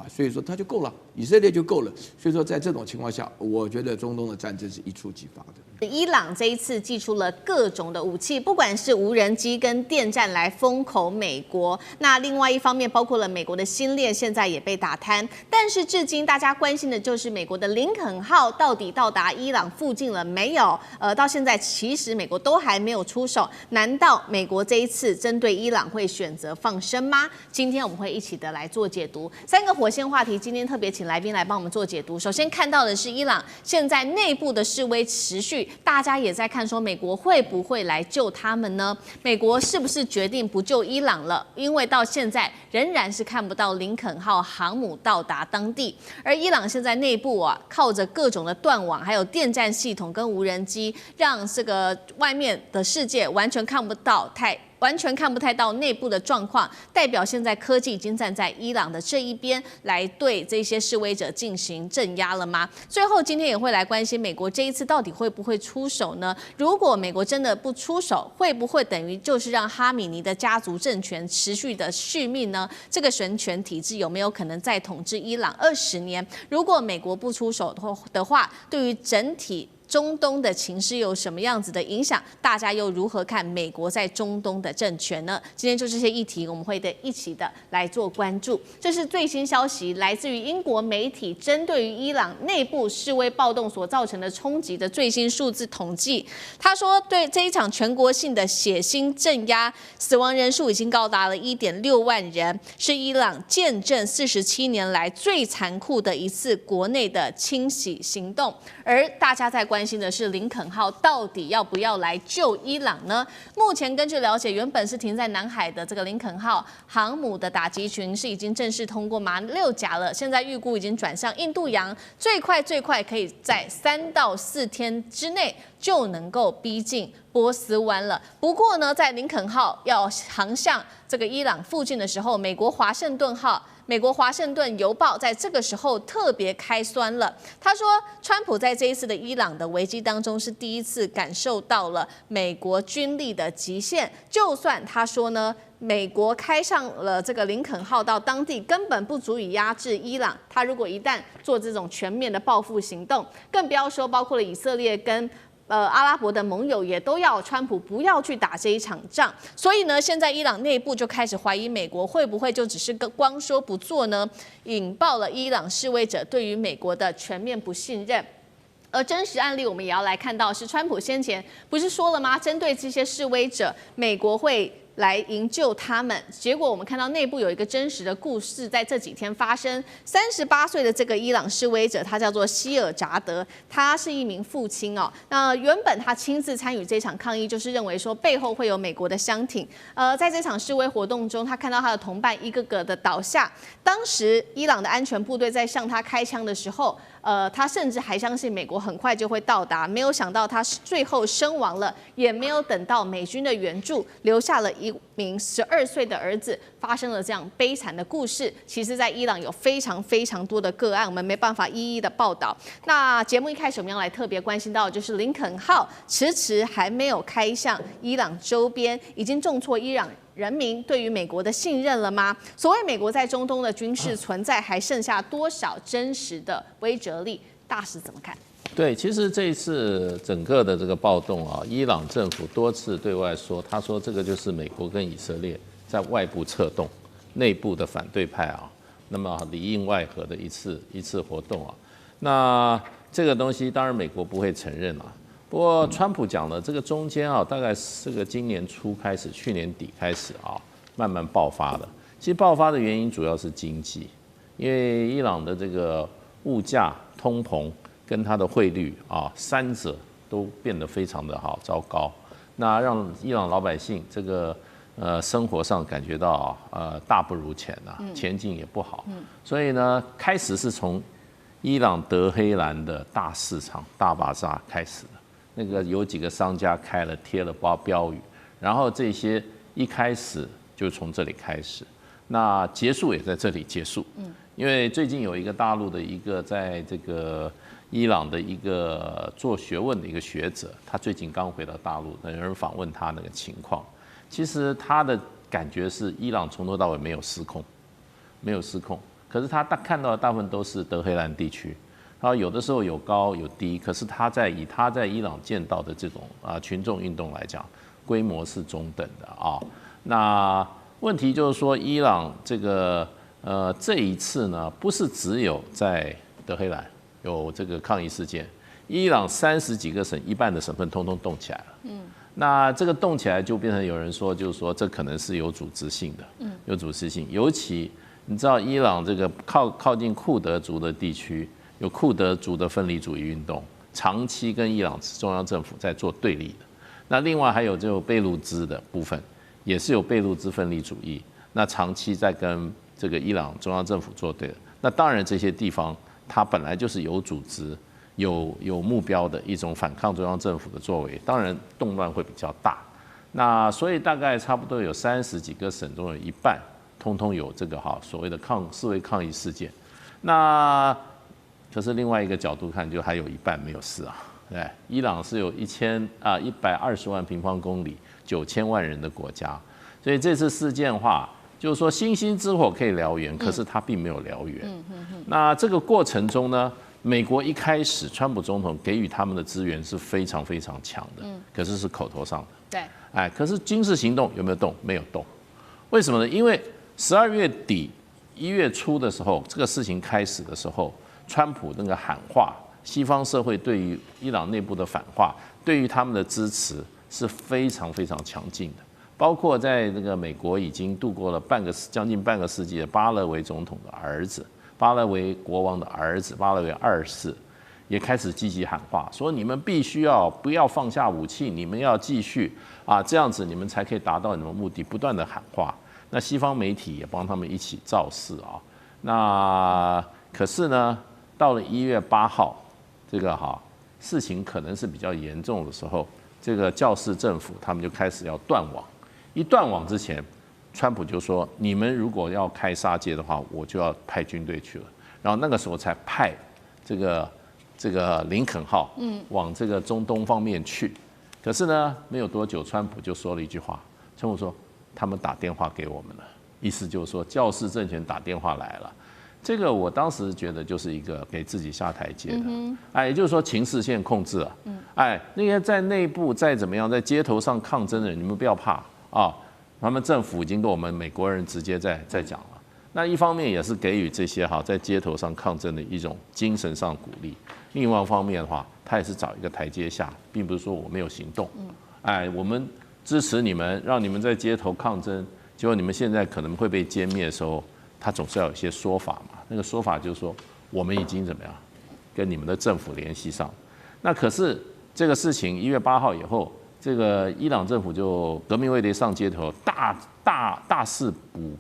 G: 所以说它就够了，以色列就够了。所以说在这种情况下，我觉得中东的战争是一触即发的。
B: 伊朗这一次祭出了各种的武器，不管是无人机跟电战来封口美国。那另外一方面，包括了美国的新链现在也被打瘫。但是至今大家关心的就是美国的林肯号到底到达伊朗附近了没有？到现在其实美国都还没有出手。难道美国这一次针对伊朗会选择放生吗？今天我们会一起的来做解读。3个火线话题，今天特别请来宾来帮我们做解读。首先看到的是伊朗现在内部的示威持续。大家也在看说美国会不会来救他们呢？美国是不是决定不救伊朗了？因为到现在仍然是看不到林肯号航母到达当地，而伊朗现在内部靠着各种的断网，还有电战系统跟无人机，让这个外面的世界完全看不太到内部的状况，代表现在科技已经站在伊朗的这一边，来对这些示威者进行镇压了吗？最后今天也会来关心美国这一次到底会不会出手呢？如果美国真的不出手，会不会等于就是让哈米尼的家族政权持续的续命呢？这个神权体制有没有可能再统治伊朗20年？如果美国不出手的话，对于整体中东的情势有什么样子的影响？大家又如何看美国在中东的政权呢？今天就这些议题，我们会一起的来做关注。这是最新消息，来自于英国媒体针对于伊朗内部示威暴动所造成的冲击的最新数字统计。他说，对这一场全国性的血腥镇压，死亡人数已经高达了1.6万人，是伊朗见证47年来最残酷的一次国内的清洗行动。而大家在关心的是林肯号到底要不要来救伊朗呢？目前根据了解，原本是停在南海的这个林肯号航母的打击群是已经正式通过马六甲了，现在预估已经转向印度洋，最快可以在3到4天之内就能够逼近波斯湾了。不过呢，在林肯号要航向这个伊朗附近的时候，美国华盛顿邮报在这个时候特别开酸了。他说，川普在这一次的伊朗的危机当中是第一次感受到了美国军力的极限。就算他说呢，美国开上了这个林肯号到当地，根本不足以压制伊朗。他如果一旦做这种全面的报复行动，更不要说包括了以色列跟阿拉伯的盟友也都要川普不要去打这一场仗，所以呢，现在伊朗内部就开始怀疑美国会不会就只是光说不做呢，引爆了伊朗示威者对于美国的全面不信任。而真实案例我们也要来看到，是川普先前不是说了吗？针对这些示威者，美国会来营救他们。结果我们看到内部有一个真实的故事，在这几天发生。38岁的这个伊朗示威者，他叫做希尔扎德，他是一名父亲哦。那原本他亲自参与这场抗议，就是认为说背后会有美国的箱艇。在这场示威活动中，他看到他的同伴一个个的倒下。当时伊朗的安全部队在向他开枪的时候，他甚至还相信美国很快就会到达，没有想到他最后身亡了，也没有等到美军的援助，留下了一名12岁的儿子，发生了这样悲惨的故事。其实，在伊朗有非常多的个案，我们没办法一一的报道。那节目一开始我们要来特别关心到，就是林肯号迟还没有开向伊朗周边，已经重挫伊朗人民对于美国的信任了吗？所谓美国在中东的军事存在，还剩下多少真实的威慑力？大使怎么看？
D: 对，其实这一次整个的这个暴动啊，伊朗政府多次对外说，他说这个就是美国跟以色列在外部策动，内部的反对派啊，那么里应外合的一次活动啊。那这个东西当然美国不会承认啊。不过川普讲的这个中间啊，大概是个今年初开始，去年底开始啊，慢慢爆发的。其实爆发的原因主要是经济，因为伊朗的这个物价、通膨跟它的汇率啊，三者都变得非常的糟糕。那让伊朗老百姓这个生活上感觉到大不如前啊，前景也不好。所以呢，开始是从伊朗德黑兰的大市场大巴扎开始的。那个有几个商家开了贴了标语，然后这些一开始就从这里开始，那结束也在这里结束。因为最近有一个大陆的一个在这个伊朗的一个做学问的一个学者，他最近刚回到大陆，有人访问他那个情况，其实他的感觉是伊朗从头到尾没有失控，
H: 可是他看到的大部分都是德黑兰地区。然后有的时候有高有低，可是他在伊朗见到的这种群众运动来讲，规模是中等的啊。那问题就是说，伊朗这个这一次呢，不是只有在德黑兰有这个抗议事件，伊朗30几个省一半的省份通通动起来了。那这个动起来就变成有人说，就是说这可能是有组织性的，有组织性。尤其你知道，伊朗这个靠近库德族的地区。有库德族的分离主义运动，长期跟伊朗中央政府在做对立的。那另外还有就贝鲁兹的部分，也是有贝鲁兹分离主义，那长期在跟这个伊朗中央政府做对的。那当然这些地方它本来就是有组织、有目标的一种反抗中央政府的作为，当然动乱会比较大。那所以大概差不多有30几个省中有一半，通通有这个所谓的示威抗议事件。那可是另外一个角度看，就还有一半没有事啊。对，伊朗是有120万平方公里、9000万人的国家，所以这次事件的话，就是说星星之火可以燎原，可是它并没有燎原。那这个过程中呢，美国一开始川普总统给予他们的资源是非常非常强的，可是是口头上的。
B: 对，
H: 可是军事行动有没有动？没有动。为什么呢？因为12月底、1月初的时候，这个事情开始的时候。川普那个喊话，西方社会对于伊朗内部的反话，对于他们的支持是非常非常强劲的。包括在那个美国已经度过了将近半个世纪的巴勒维总统的儿子，巴勒维国王的儿子巴勒维2世，也开始积极喊话，说你们必须不要放下武器，你们要继续这样子你们才可以达到你们目的，不断的喊话。那西方媒体也帮他们一起造势那可是呢？到了1月8号，这个事情可能是比较严重的时候，这个教士政府他们就开始要断网。一断网之前，川普就说：“你们如果要开杀戒的话，我就要派军队去了。”然后那个时候才派这个林肯号往这个中东方面去。可是呢，没有多久，川普就说了一句话：“川普说他们打电话给我们了，意思就是说教士政权打电话来了。”这个我当时觉得就是一个给自己下台阶的，也就是说情势现在控制了，那些在内部再怎么样，在街头上抗争的人，你们不要怕他们政府已经跟我们美国人直接在讲了。那一方面也是给予这些在街头上抗争的一种精神上鼓励，另外一方面的话，他也是找一个台阶下，并不是说我没有行动，我们支持你们，让你们在街头抗争，结果你们现在可能会被歼灭的时候。他总是要有一些说法嘛，那个说法就是说，我们已经怎么样，跟你们的政府联系上。那可是这个事情1月8号以后，这个伊朗政府就革命卫队上街头，大肆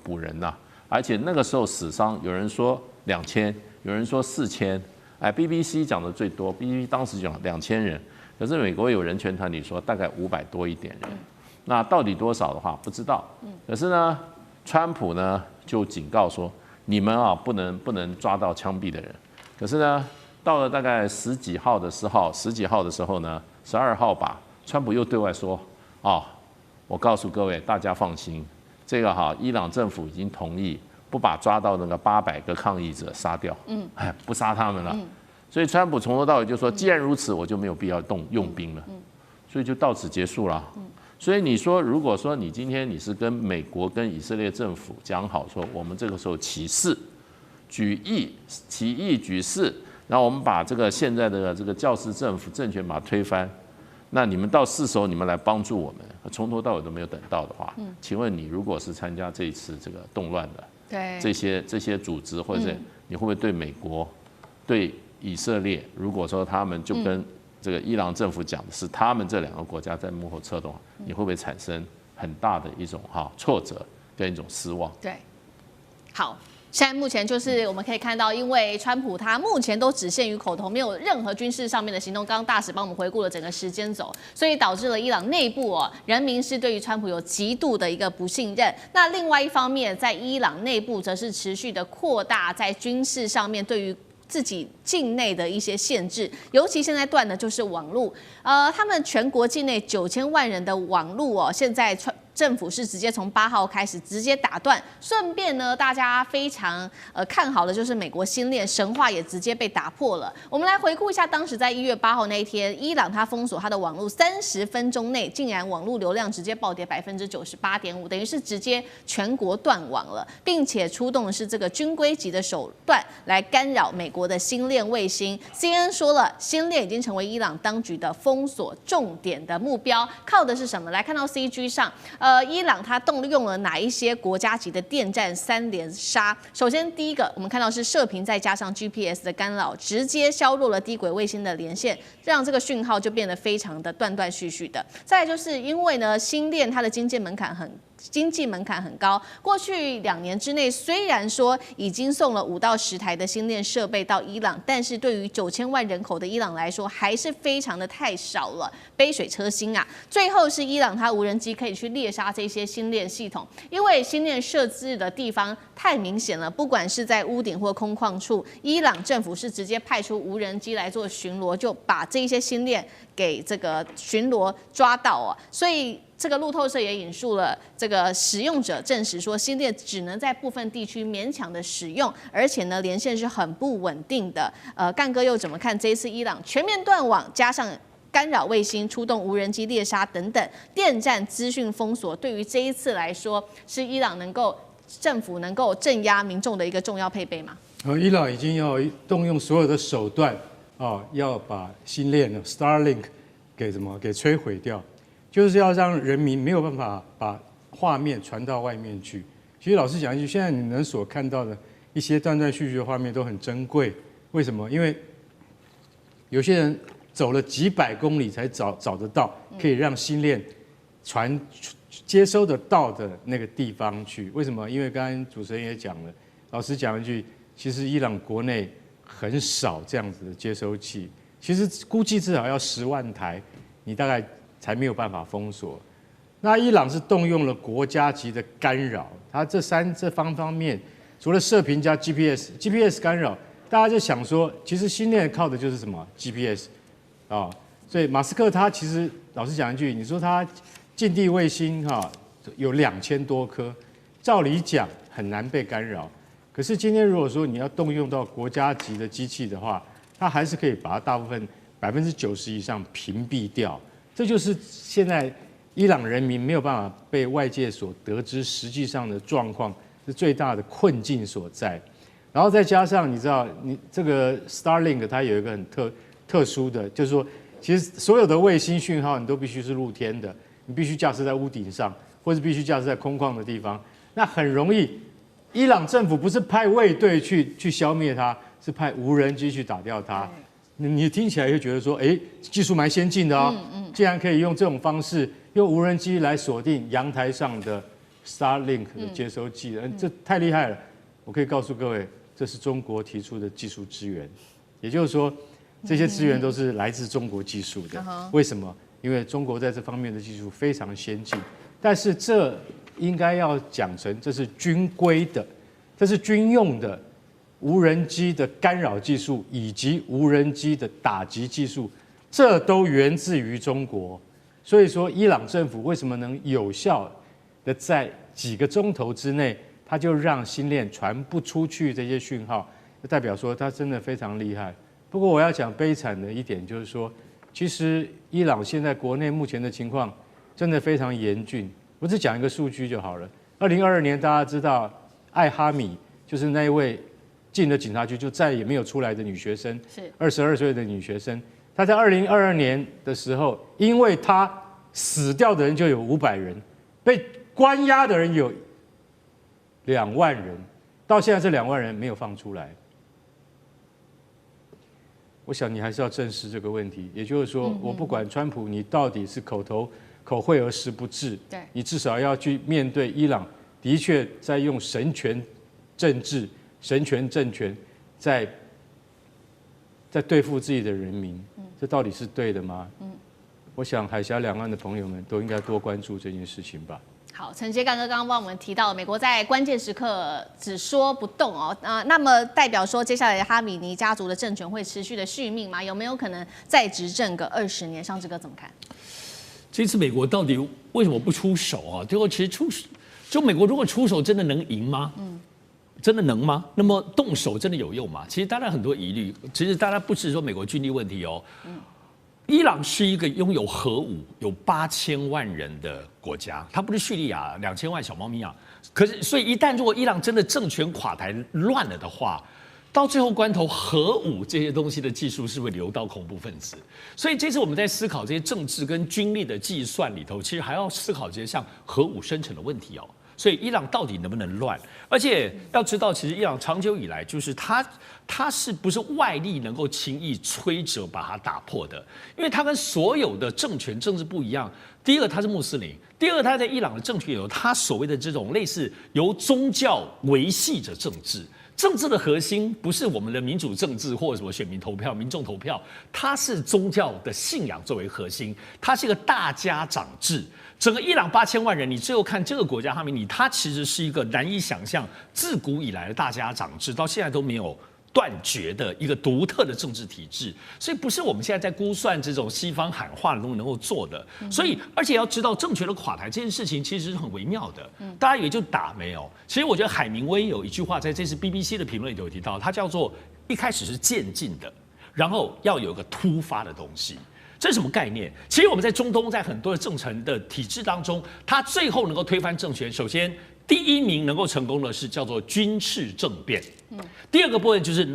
H: 捕人呐，而且那个时候死伤有人说2000，有人说4000，BBC 讲的最多 ，BBC 当时讲2000人，可是美国有人权团体说大概500多一点人，那到底多少的话不知道。可是呢，川普呢？就警告说，你们不能抓到枪毙的人。可是呢，到了大概十几号的时候呢，12号吧，川普又对外说，我告诉各位，大家放心，这个伊朗政府已经同意不把抓到那个800个抗议者杀掉，不杀他们了。所以川普从头到尾就说，既然如此，我就没有必要用兵了，所以就到此结束了。所以你说，如果说你今天你是跟美国跟以色列政府讲好说，我们这个时候起义举事，然后我们把这个现在的这个教士政府政权把它推翻，那你们到是时候你们来帮助我们，从头到尾都没有等到的话，请问你如果是参加这一次这个动乱的，这些组织，或者是你会不会对美国、对以色列，如果说他们就跟这个伊朗政府讲的是他们这2个国家在幕后策动，你会不会产生很大的一种挫折跟一种失望？
B: 对，好。现在目前就是我们可以看到，因为川普他目前都只限于口头，没有任何军事上面的行动。刚刚大使帮我们回顾了整个时间轴，所以导致了伊朗内部人民是对于川普有极度的一个不信任。那另外一方面，在伊朗内部则是持续的扩大在军事上面对于自己境内的一些限制，尤其现在断的就是网络。他们全国境内9000万人的网络现在政府是直接从8号开始直接打断，顺便呢，大家非常看好的就是美国新链神话也直接被打破了。我们来回顾一下，当时在1月8号那一天，伊朗它封锁它的网络30分钟内，竟然网络流量直接暴跌98.5%，等于是直接全国断网了，并且出动的是这个军规级的手段来干扰美国的星链卫星。CNN 说了，星链已经成为伊朗当局的封锁重点的目标，靠的是什么？来看到 CG 上。伊朗它动用了哪一些国家级的电战3连杀？首先，第一个我们看到是射频再加上 GPS 的干扰，直接削弱了低轨卫星的连线，让这个讯号就变得非常的断断续续的。再来就是因为呢，星链它的经济门槛很高，过去2年之内，虽然说已经送了5到10台的星链设备到伊朗，但是对于9000万人口的伊朗来说，还是非常的太少了，杯水车薪啊。最后是伊朗它无人机可以去猎杀这些星链系统，因为星链设置的地方太明显了，不管是在屋顶或空旷处，伊朗政府是直接派出无人机来做巡逻，就把这些星链给这个巡逻抓到啊，所以。这个路透社也引述了这个使用者证实说，星链只能在部分地区勉强的使用，而且呢连线是很不稳定的。干哥又怎么看这一次伊朗全面断网，加上干扰卫星、出动无人机猎杀等等电战资讯封锁，对于这一次来说，是伊朗政府能够镇压民众的一个重要配备吗？
F: 伊朗已经要动用所有的手段要把星链 Starlink 给摧毁掉。就是要让人民没有办法把画面传到外面去。其实老实讲一句，现在你们所看到的一些断断续续的画面都很珍贵。为什么？因为有些人走了几百公里才找得到可以让星链接收得到的那个地方去。为什么？因为刚刚主持人也讲了，老实讲一句，其实伊朗国内很少这样子的接收器，其实估计至少要10万台，你大概才没有办法封锁。那伊朗是动用了国家级的干扰，它这方面，除了射频加 GPS 干扰，大家就想说，其实星链靠的就是什么 GPS 所以马斯克他其实老实讲一句，你说他近地卫星有2000多颗，照理讲很难被干扰。可是今天如果说你要动用到国家级的机器的话，它还是可以把它大部分90%以上屏蔽掉。这就是现在伊朗人民没有办法被外界所得知实际上的状况，是最大的困境所在。然后再加上你知道，你这个 Starlink 它有一个很特殊的，就是说，其实所有的卫星讯号你都必须是露天的，你必须架设在屋顶上，或者必须架设在空旷的地方。那很容易，伊朗政府不是派卫队去消灭它，是派无人机去打掉它。你听起来会觉得说，技术蛮先进的啊，竟然可以用这种方式，用无人机来锁定阳台上的 Starlink 的接收器，这太厉害了。我可以告诉各位，这是中国提出的技术支援，也就是说，这些资源都是来自中国技术的。为什么？因为中国在这方面的技术非常先进，但是这应该要讲成这是军规的，这是军用的。无人机的干扰技术以及无人机的打击技术，这都源自于中国。所以说，伊朗政府为什么能有效的在几个钟头之内，它就让星链传不出去这些讯号，就代表说它真的非常厉害。不过我要讲悲惨的一点就是说，其实伊朗现在国内目前的情况真的非常严峻。我只讲一个数据就好了。2022年大家知道艾哈米就是那一位进了警察局就再也没有出来的女学生，是22岁的女学生。她在2022年的时候，因为她死掉的人就有500人，被关押的人有2万人，到现在这2万人没有放出来。我想你还是要正视这个问题，也就是说，我不管川普你到底是口惠而实不至，你至少要去面对伊朗的确在用神权政治。神权政权在对付自己的人民，这到底是对的吗？我想海峡两岸的朋友们都应该多关注这件事情吧。
B: 好，陈杰干哥刚刚帮我们提到，美国在关键时刻只说不动哦，那么代表说接下来哈米尼家族的政权会持续的续命吗？有没有可能再执政个20年？上志哥怎么看？
I: 这次美国到底为什么不出手啊？最后其实就美国如果出手，真的能赢吗？真的能吗？那么动手真的有用吗？其实当然很多疑虑。其实大家不是说美国军力问题哦。伊朗是一个拥有核武、有8000万人的国家，它不是叙利亚2000万小猫咪啊。可是，所以一旦如果伊朗真的政权垮台乱了的话，到最后关头，核武这些东西的技术是会流到恐怖分子。所以这次我们在思考这些政治跟军力的计算里头，其实还要思考这些像核武生成的问题哦。所以伊朗到底能不能乱？而且要知道，其实伊朗长久以来就是它是不是外力能够轻易摧折把它打破的？因为它跟所有的政权政治不一样。第一个，它是穆斯林；第二个，它在伊朗的政权有它所谓的这种类似由宗教维系着政治。政治的核心不是我们的民主政治或者什么选民投票、民众投票，它是宗教的信仰作为核心，它是一个大家长制。整个伊朗8000万人，你最后看这个国家哈米尼，它其实是一个难以想象，自古以来的大家长制，到现在都没有断绝的一个独特的政治体制，所以不是我们现在在估算这种西方喊话能够做的。所以，而且要知道政权的垮台这件事情其实是很微妙的。大家以为就打没有，其实我觉得海明威有一句话在这次 BBC 的评论里头有提到，它叫做一开始是渐进的，然后要有一个突发的东西。这是什么概念？其实我们在中东，在很多的政权的体制当中，它最后能够推翻政权，首先第一名能够成功的是叫做军事政变，第二个部分就是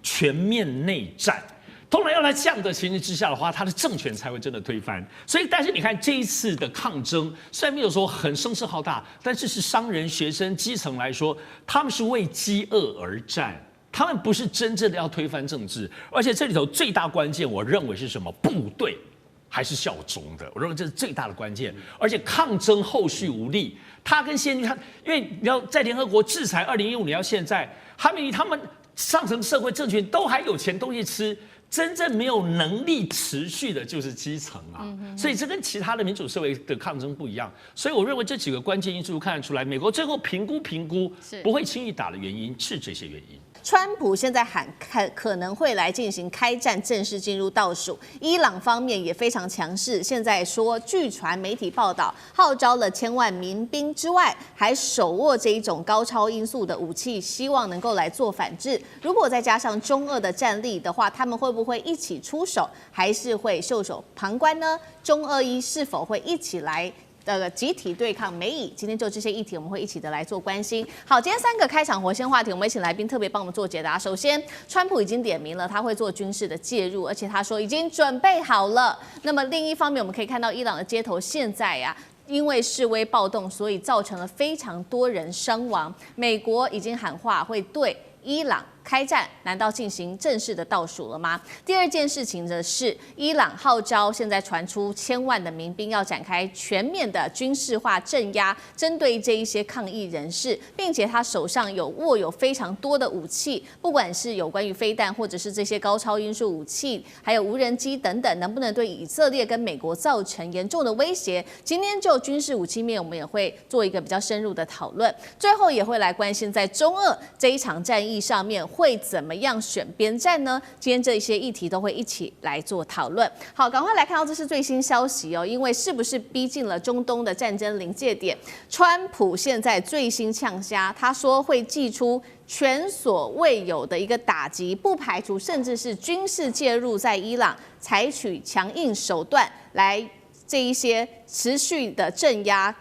I: 全面内战。通常要在这样的情形之下的话，他的政权才会真的推翻。所以，但是你看这一次的抗争，虽然没有说很声势浩大，但是是商人、学生、基层来说，他们是为饥饿而战。他们不是真正的要推翻政治，而且这里头最大关键，我认为是什么？部队还是效忠的，我认为这是最大的关键。而且抗争后续无力，他跟先进，因为你要在联合国制裁2015年到现在，他们上层社会政权都还有钱东西吃。真正没有能力持续的就是基层啊，所以这跟其他的民主社会的抗争不一样。所以我认为这几个关键因素看得出来，美国最后评估不会轻易打的原因是这些原因。
B: 川普现在喊可能会来进行开战，正式进入倒数。伊朗方面也非常强势，现在说据传媒体报道，号召了1000万民兵之外，还手握这一种高超音速的武器，希望能够来做反制。如果再加上中俄的战力的话，他们会不会一起出手，还是会袖手旁观呢？中俄伊是否会一起来集体对抗美以？今天就这些议题，我们会一起的来做关心。好，今天3个开场活鲜话题，我们也请来宾特别帮我们做解答。首先，川普已经点名了，他会做军事的介入，而且他说已经准备好了。那么另一方面，我们可以看到伊朗的街头现在因为示威暴动，所以造成了非常多人伤亡。美国已经喊话会对伊朗开战，难道进行正式的倒数了吗？第二件事情的是，伊朗号召现在传出1000万的民兵要展开全面的军事化镇压，针对这一些抗议人士，并且他手上握有非常多的武器，不管是有关于飞弹，或者是这些高超音速武器，还有无人机等等，能不能对以色列跟美国造成严重的威胁？今天就军事武器面，我们也会做一个比较深入的讨论。最后也会来关心在中俄这一场战役上面会怎么样选边站呢？今天这一些议题都会一起来做讨论。好，赶快来看到这是最新消息哦，因为是不是逼近了中东的战争临界点？川普现在最新呛虾，他说会祭出前所未有的一个打击，不排除甚至是军事介入，在伊朗采取强硬手段来这一些持续的镇压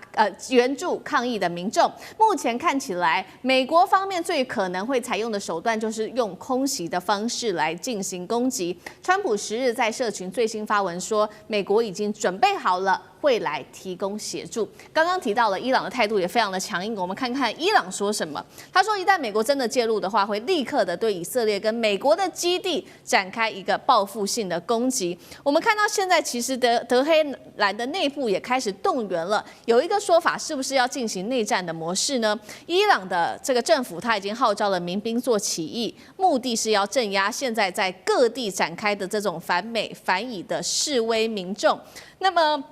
B: 援助抗议的民众。目前看起来，美国方面最可能会采用的手段就是用空袭的方式来进行攻击。川普10日在社群最新发文说，美国已经准备好了，会来提供协助。刚刚提到了伊朗的态度也非常的强硬，我们看看伊朗说什么。他说，一旦美国真的介入的话，会立刻的对以色列跟美国的基地展开一个报复性的攻击。我们看到现在其实德黑兰的内部也开始动员了，有一个说法是不是要进行内战的模式呢？伊朗的这个政府他已经号召了民兵做起义，目的是要镇压现在在各地展开的这种反美反以的示威民众。那么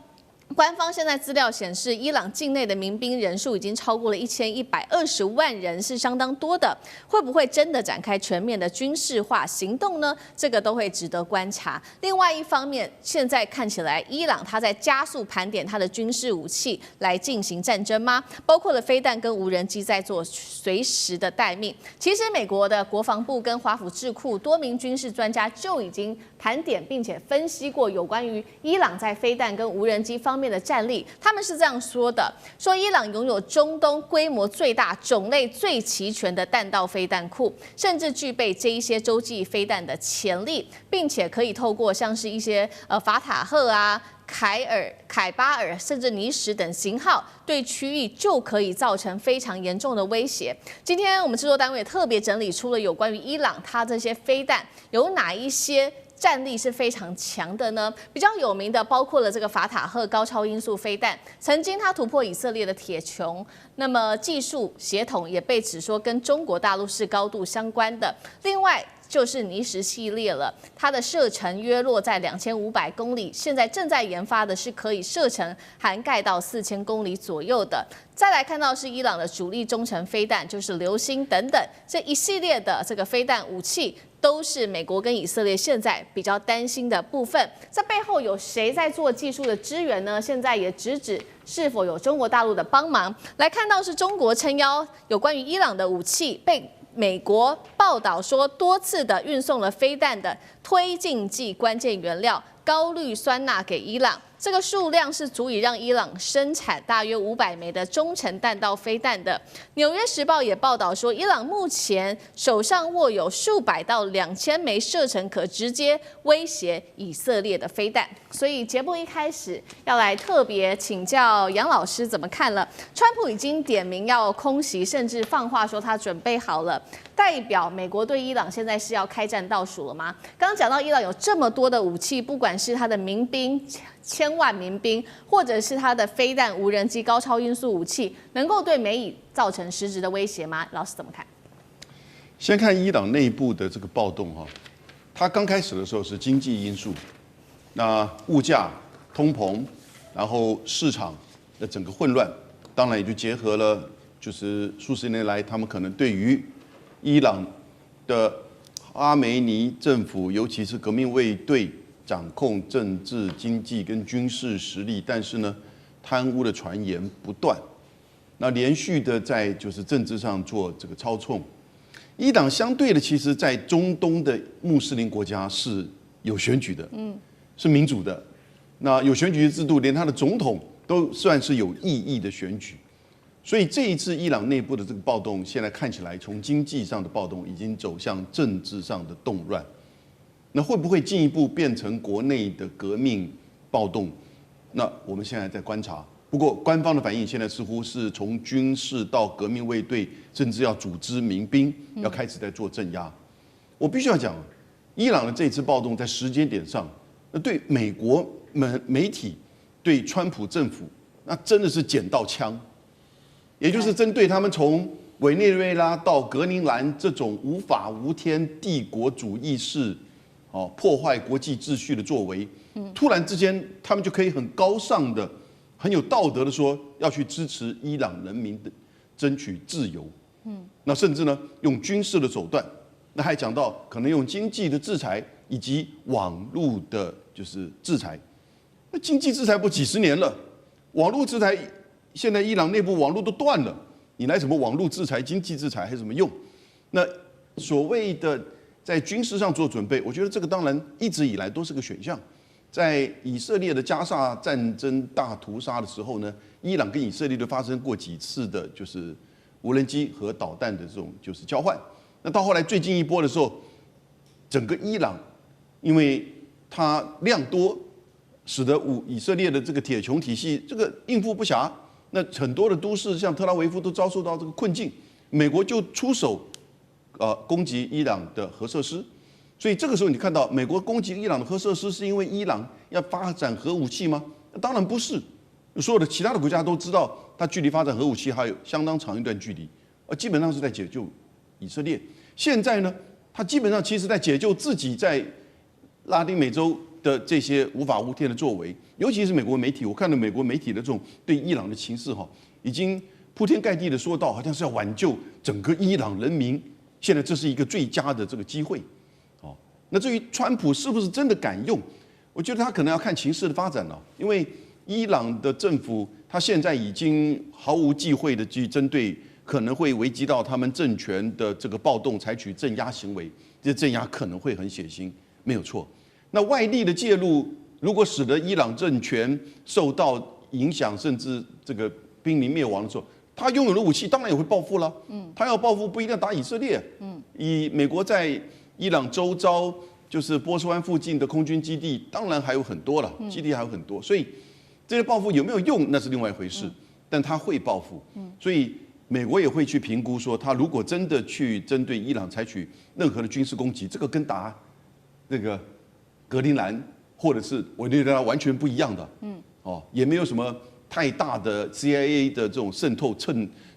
B: 官方现在资料显示，伊朗境内的民兵人数已经超过了1120万人，是相当多的。会不会真的展开全面的军事化行动呢？这个都会值得观察。另外一方面，现在看起来伊朗它在加速盘点它的军事武器来进行战争吗？包括了飞弹跟无人机在做随时的待命。其实美国的国防部跟华府智库多名军事专家就已经盘点并且分析过有关于伊朗在飞弹跟无人机方面的战力，他们是这样说的：说伊朗拥有中东规模最大、种类最齐全的弹道飞弹库，甚至具备这一些洲际飞弹的潜力，并且可以透过像是一些法塔赫啊、凯巴尔甚至尼什等型号，对区域就可以造成非常严重的威胁。今天我们制作单位也特别整理出了有关于伊朗它这些飞弹有哪一些战力是非常强的呢？比较有名的包括了这个法塔赫高超音速飞弹，曾经它突破以色列的铁穹，那么技术协同也被指说跟中国大陆是高度相关的。另外就是尼什系列了，它的射程约落在2500公里，现在正在研发的是可以射程涵盖到4000公里左右的。再来看到是伊朗的主力中程飞弹，就是流星等等，这一系列的这个飞弹武器都是美国跟以色列现在比较担心的部分。这背后有谁在做技术的支援呢？现在也直指是否有中国大陆的帮忙。来看到是中国撑腰，有关于伊朗的武器被美国报道说多次的运送了飞弹的推进剂关键原料高氯酸钠给伊朗，这个数量是足以让伊朗生产大约500枚的中程弹道飞弹的。纽约时报也报道说，伊朗目前手上握有数百到2000枚射程可直接威胁以色列的飞弹。所以节目一开始要来特别请教杨老师怎么看了？川普已经点名要空袭，甚至放话说他准备好了，代表美国对伊朗现在是要开战倒数了吗？刚刚讲到伊朗有这么多的武器，不管是他的民兵1000万民兵，或者是他的飞弹、无人机、高超音速武器，能够对美以造成实质的威胁吗？老师怎么看？
C: 先看伊朗内部的这个暴动哈，它刚开始的时候是经济因素，那物价、通膨，然后市场的整个混乱，当然也就结合了就是数十年来他们可能对于伊朗的阿梅尼政府，尤其是革命卫队掌控政治、经济跟军事实力，但是呢，贪污的传言不断，那连续的在就是政治上做这个操纵。伊朗相对的，其实在中东的穆斯林国家是有选举的，是民主的，那有选举制度，连他的总统都算是有意义的选举。所以这一次伊朗内部的这个暴动，现在看起来从经济上的暴动已经走向政治上的动乱。那会不会进一步变成国内的革命暴动？那我们现在在观察。不过官方的反应现在似乎是从军事到革命卫队，甚至要组织民兵，要开始在做镇压。我必须要讲，伊朗的这次暴动在时间点上，那对美国媒体、对川普政府，那真的是捡到枪。也就是针对他们从委内瑞拉到格陵兰这种无法无天帝国主义式破坏国际秩序的作为，突然之间他们就可以很高尚的、很有道德的说要去支持伊朗人民的争取自由。那甚至呢用军事的手段，那还讲到可能用经济的制裁以及网络的就是制裁。那经济制裁不几十年了，网络制裁。现在伊朗内部网络都断了，你来什么网络制裁、经济制裁还有什么用？那所谓的在军事上做准备，我觉得这个当然一直以来都是个选项。在以色列的加沙战争大屠杀的时候呢，伊朗跟以色列都发生过几次的就是无人机和导弹的这种就是交换。那到后来最近一波的时候，整个伊朗因为它量多，使得以色列的这个铁穹体系这个应付不暇。那很多的都市，像特拉维夫都遭受到这个困境，美国就出手，攻击伊朗的核设施。所以这个时候你看到美国攻击伊朗的核设施，是因为伊朗要发展核武器吗？当然不是。所有的其他的国家都知道，它距离发展核武器还有相当长一段距离，基本上是在解救以色列。现在呢，它基本上其实在解救自己在拉丁美洲
J: 的这些无法无天的作为，尤其是美国媒体，我看到美国媒体的这种对伊朗的情势已经铺天盖地的说到，好像是要挽救整个伊朗人民，现在这是一个最佳的这个机会，那至于川普是不是真的敢用，我觉得他可能要看情势的发展了，因为伊朗的政府他现在已经毫无忌讳的去针对可能会危及到他们政权的这个暴动采取镇压行为，这镇压可能会很血腥，没有错。那外力的介入，如果使得伊朗政权受到影响，甚至这个濒临灭亡的时候，他拥有的武器当然也会报复了。他要报复不一定要打以色列。以美国在伊朗周遭，就是波斯湾附近的空军基地，当然还有很多了，基地还有很多，所以这些报复有没有用，那是另外一回事。但他会报复，所以美国也会去评估说，他如果真的去针对伊朗采取任何的军事攻击，这个跟打那个格陵兰或者是委内瑞拉完全不一样的。也没有什么太大的 CIA 的这种渗透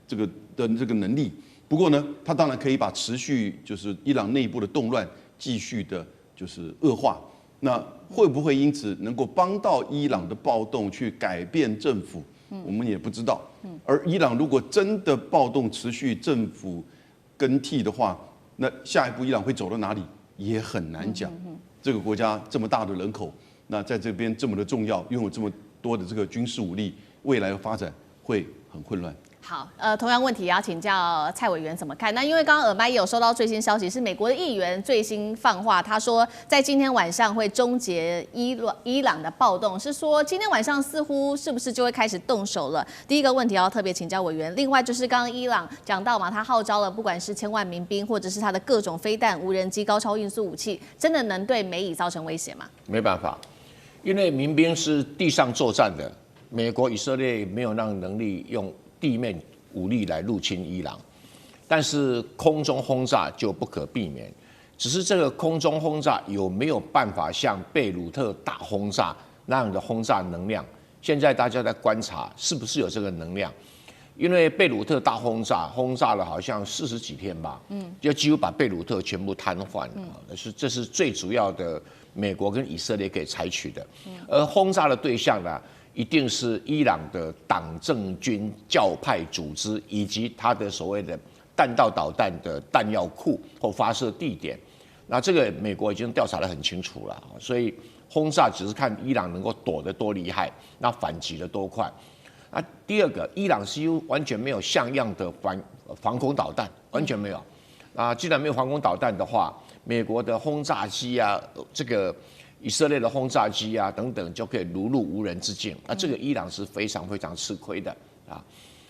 J: 这个能力。不过呢，他当然可以把持续就是伊朗内部的动乱继续的就是恶化。那会不会因此能够帮到伊朗的暴动去改变政府？我们也不知道。而伊朗如果真的暴动持续，政府更替的话，那下一步伊朗会走到哪里也很难讲。这个国家这么大的人口，那在这边这么的重要，拥有这么多的这个军事武力，未来的发展会很混乱。
B: 好，同样问题也要请教蔡委员怎么看？那因为刚刚耳麦也有收到最新消息，是美国的议员最新放话，他说在今天晚上会终结伊朗的暴动，是说今天晚上似乎是不是就会开始动手了？第一个问题要特别请教委员。另外就是刚刚伊朗讲到嘛，他号召了不管是1000万民兵，或者是他的各种飞弹、无人机、高超音速武器，真的能对美以造成威胁吗？
D: 没办法，因为民兵是地上作战的，美国、以色列没有那能力用地面武力来入侵伊朗，但是空中轰炸就不可避免。只是这个空中轰炸有没有办法像贝鲁特大轰炸那样的轰炸能量？现在大家在观察是不是有这个能量。因为贝鲁特大轰炸了好像40几天吧，就几乎把贝鲁特全部瘫痪了。这是最主要的美国跟以色列可以采取的。而轰炸的对象呢，一定是伊朗的党政军教派组织以及它的所谓的弹道导弹的弹药库或发射地点。那这个美国已经调查得很清楚了，所以轰炸只是看伊朗能够躲得多厉害，那反击得多快。那第二个，伊朗几乎完全没有像样的防空导弹，完全没有。啊，既然没有防空导弹的话，美国的轰炸机啊，这个以色列的轰炸机啊等等，就可以如入无人之境。那这个伊朗是非常非常吃亏的啊。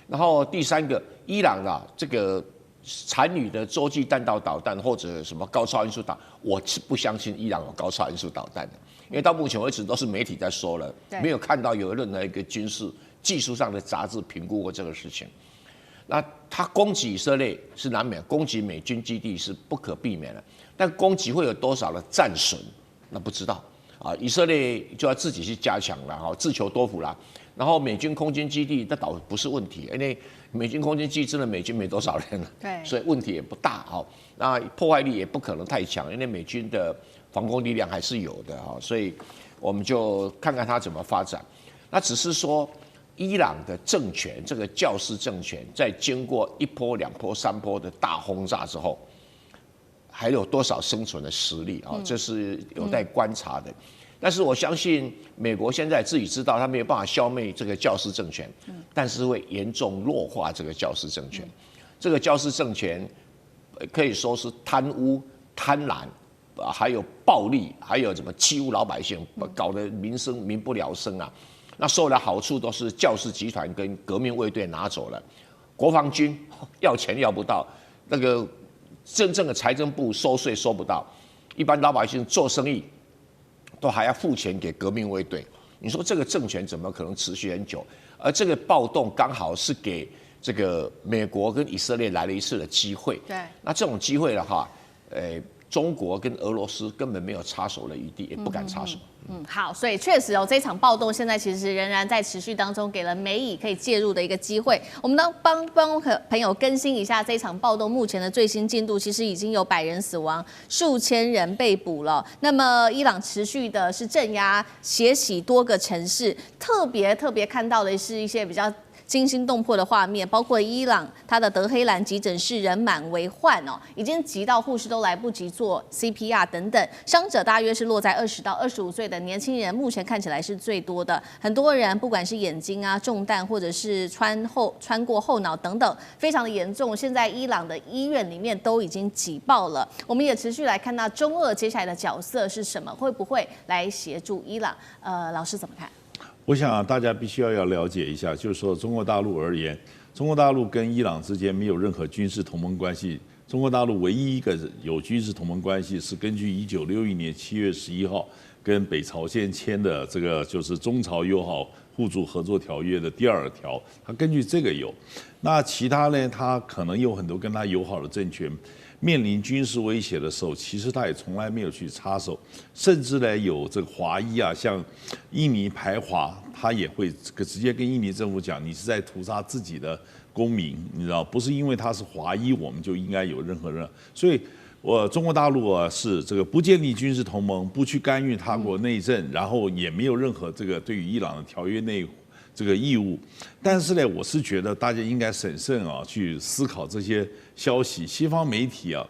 D: 然后第三个，伊朗啊，这个残余的洲际弹道导弹或者什么高超音速导，我是不相信伊朗有高超音速导弹的，因为到目前为止都是媒体在说了，没有看到有任何一个军事技术上的杂志评估过这个事情。那他攻击以色列是难免，攻击美军基地是不可避免的，但攻击会有多少的战损，那不知道啊。以色列就要自己去加强了哈，自求多福啦。然后美军空军基地那倒不是问题，因为美军空军基地真的美军没多少人了，
B: 对，
D: 所以问题也不大哈。那破坏力也不可能太强，因为美军的防空力量还是有的哈，所以我们就看看它怎么发展。那只是说，伊朗的政权，这个教士政权，在经过1波、2波、3波的大轰炸之后，还有多少生存的实力啊？这是有待观察的。但是我相信，美国现在自己知道，他没有办法消灭这个教士政权，但是会严重弱化这个教士政权。这个教士政权可以说是贪污、贪婪，还有暴力，还有什么欺侮老百姓，搞得民不聊生啊。那受的好处都是教士集团跟革命卫队拿走了，国防军要钱要不到，那个真正的财政部收税收不到，一般老百姓做生意都还要付钱给革命卫队。你说这个政权怎么可能持续很久？而这个暴动刚好是给这个美国跟以色列来了一次的机会。
B: 对，
D: 那这种机会的话，中国跟俄罗斯根本没有插手的余地，也不敢插手。
B: 好，所以确实哦，这场暴动现在其实仍然在持续当中，给了美以可以介入的一个机会。我们帮朋友更新一下这场暴动目前的最新进度，其实已经有100人死亡，数千人被捕了。那么伊朗持续的是镇压、血洗多个城市，特别看到的是一些比较惊心动魄的画面，包括伊朗它的德黑兰急诊室人满为患哦，已经急到护士都来不及做 CPR 等等，伤者大约是落在20到25岁的年轻人，目前看起来是最多的。很多人不管是眼睛啊中弹，或者是穿过后脑等等，非常的严重。现在伊朗的医院里面都已经挤爆了。我们也持续来看到中俄接下来的角色是什么，会不会来协助伊朗？老师怎么看？
K: 我想大家必须要了解一下，就是说中国大陆而言，中国大陆跟伊朗之间没有任何军事同盟关系。中国大陆唯一一个有军事同盟关系是根据1961年7月11号跟北朝鲜签的这个就是中朝友好互助合作条约的第2条，它根据这个有。那其他呢，它可能有很多跟它友好的政权面临军事威胁的时候，其实他也从来没有去插手，甚至呢有这个华裔啊，像印尼排华，他也会直接跟印尼政府讲，你是在屠杀自己的公民，你知道，不是因为他是华裔，我们就应该有任何人。所以，中国大陆啊是这个不建立军事同盟，不去干预他国内政，然后也没有任何这个对于伊朗的条约内这个义务。但是呢，我是觉得大家应该审慎啊去思考这些消息。西方媒体啊，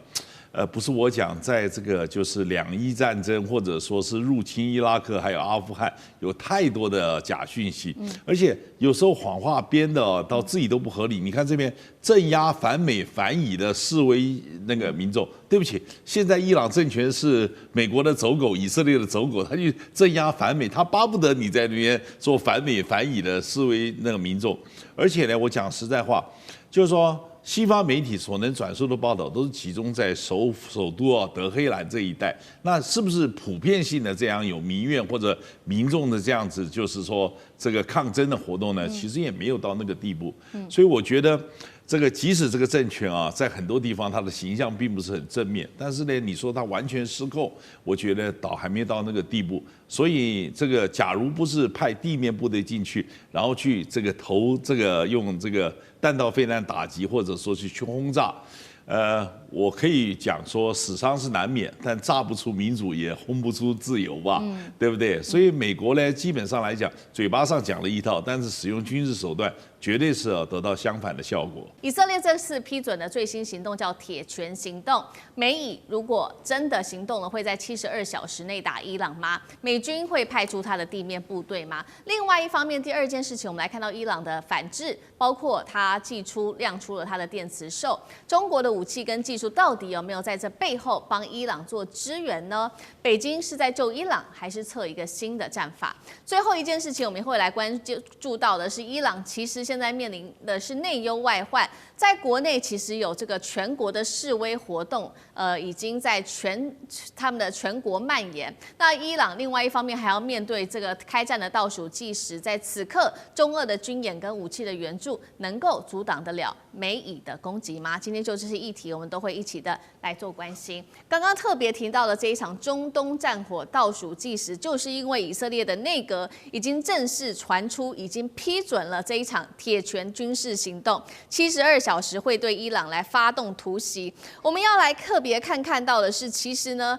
K: 不是我讲，在这个就是2伊战争或者说是入侵伊拉克还有阿富汗，有太多的假讯息，而且有时候谎话编的到自己都不合理。你看这边镇压反美反以的示威那个民众，对不起，现在伊朗政权是美国的走狗，以色列的走狗，他去镇压反美，他巴不得你在那边做反美反以的示威那个民众。而且呢，我讲实在话，就是说。西方媒体所能转述的报道都是集中在首都德黑兰这一带，那是不是普遍性的这样有民怨或者民众的这样子，就是说这个抗争的活动呢？其实也没有到那个地步。所以我觉得，这个即使这个政权啊，在很多地方它的形象并不是很正面，但是呢，你说它完全失控，我觉得倒还没到那个地步。所以这个假如不是派地面部队进去，然后去这个用这个弹道飞弹打击，或者说去轰炸，我可以讲说死伤是难免，但炸不出民主，也轰不出自由吧，对不对？所以美国呢，基本上来讲，嘴巴上讲了一套，但是使用军事手段，绝对是得到相反的效果。
B: 以色列这次批准的最新行动叫铁拳行动，美以如果真的行动了，会在72小时内打伊朗吗？美军会派出他的地面部队吗？另外一方面，第二件事情，我们来看到伊朗的反制，包括他亮出了他的电磁兽，中国的武器跟技术到底有没有在这背后帮伊朗做支援呢？北京是在救伊朗，还是测一个新的战法？最后一件事情，我们会来关注到的是，伊朗其实现在面临的是内忧外患，在国内其实有这个全国的示威活动，已经在他们的全国蔓延。那伊朗另外一方面还要面对这个开战的倒数计时，在此刻，中俄的军演跟武器的援助能够阻挡得了美以的攻击吗？今天就这些议题，我们都会一起的来做关心。刚刚特别提到的这一场中东战火倒数计时，就是因为以色列的内阁已经正式传出，已经批准了这一场铁拳军事行动，72小时会对伊朗来发动突袭。我们要来特别看到的是，其实呢，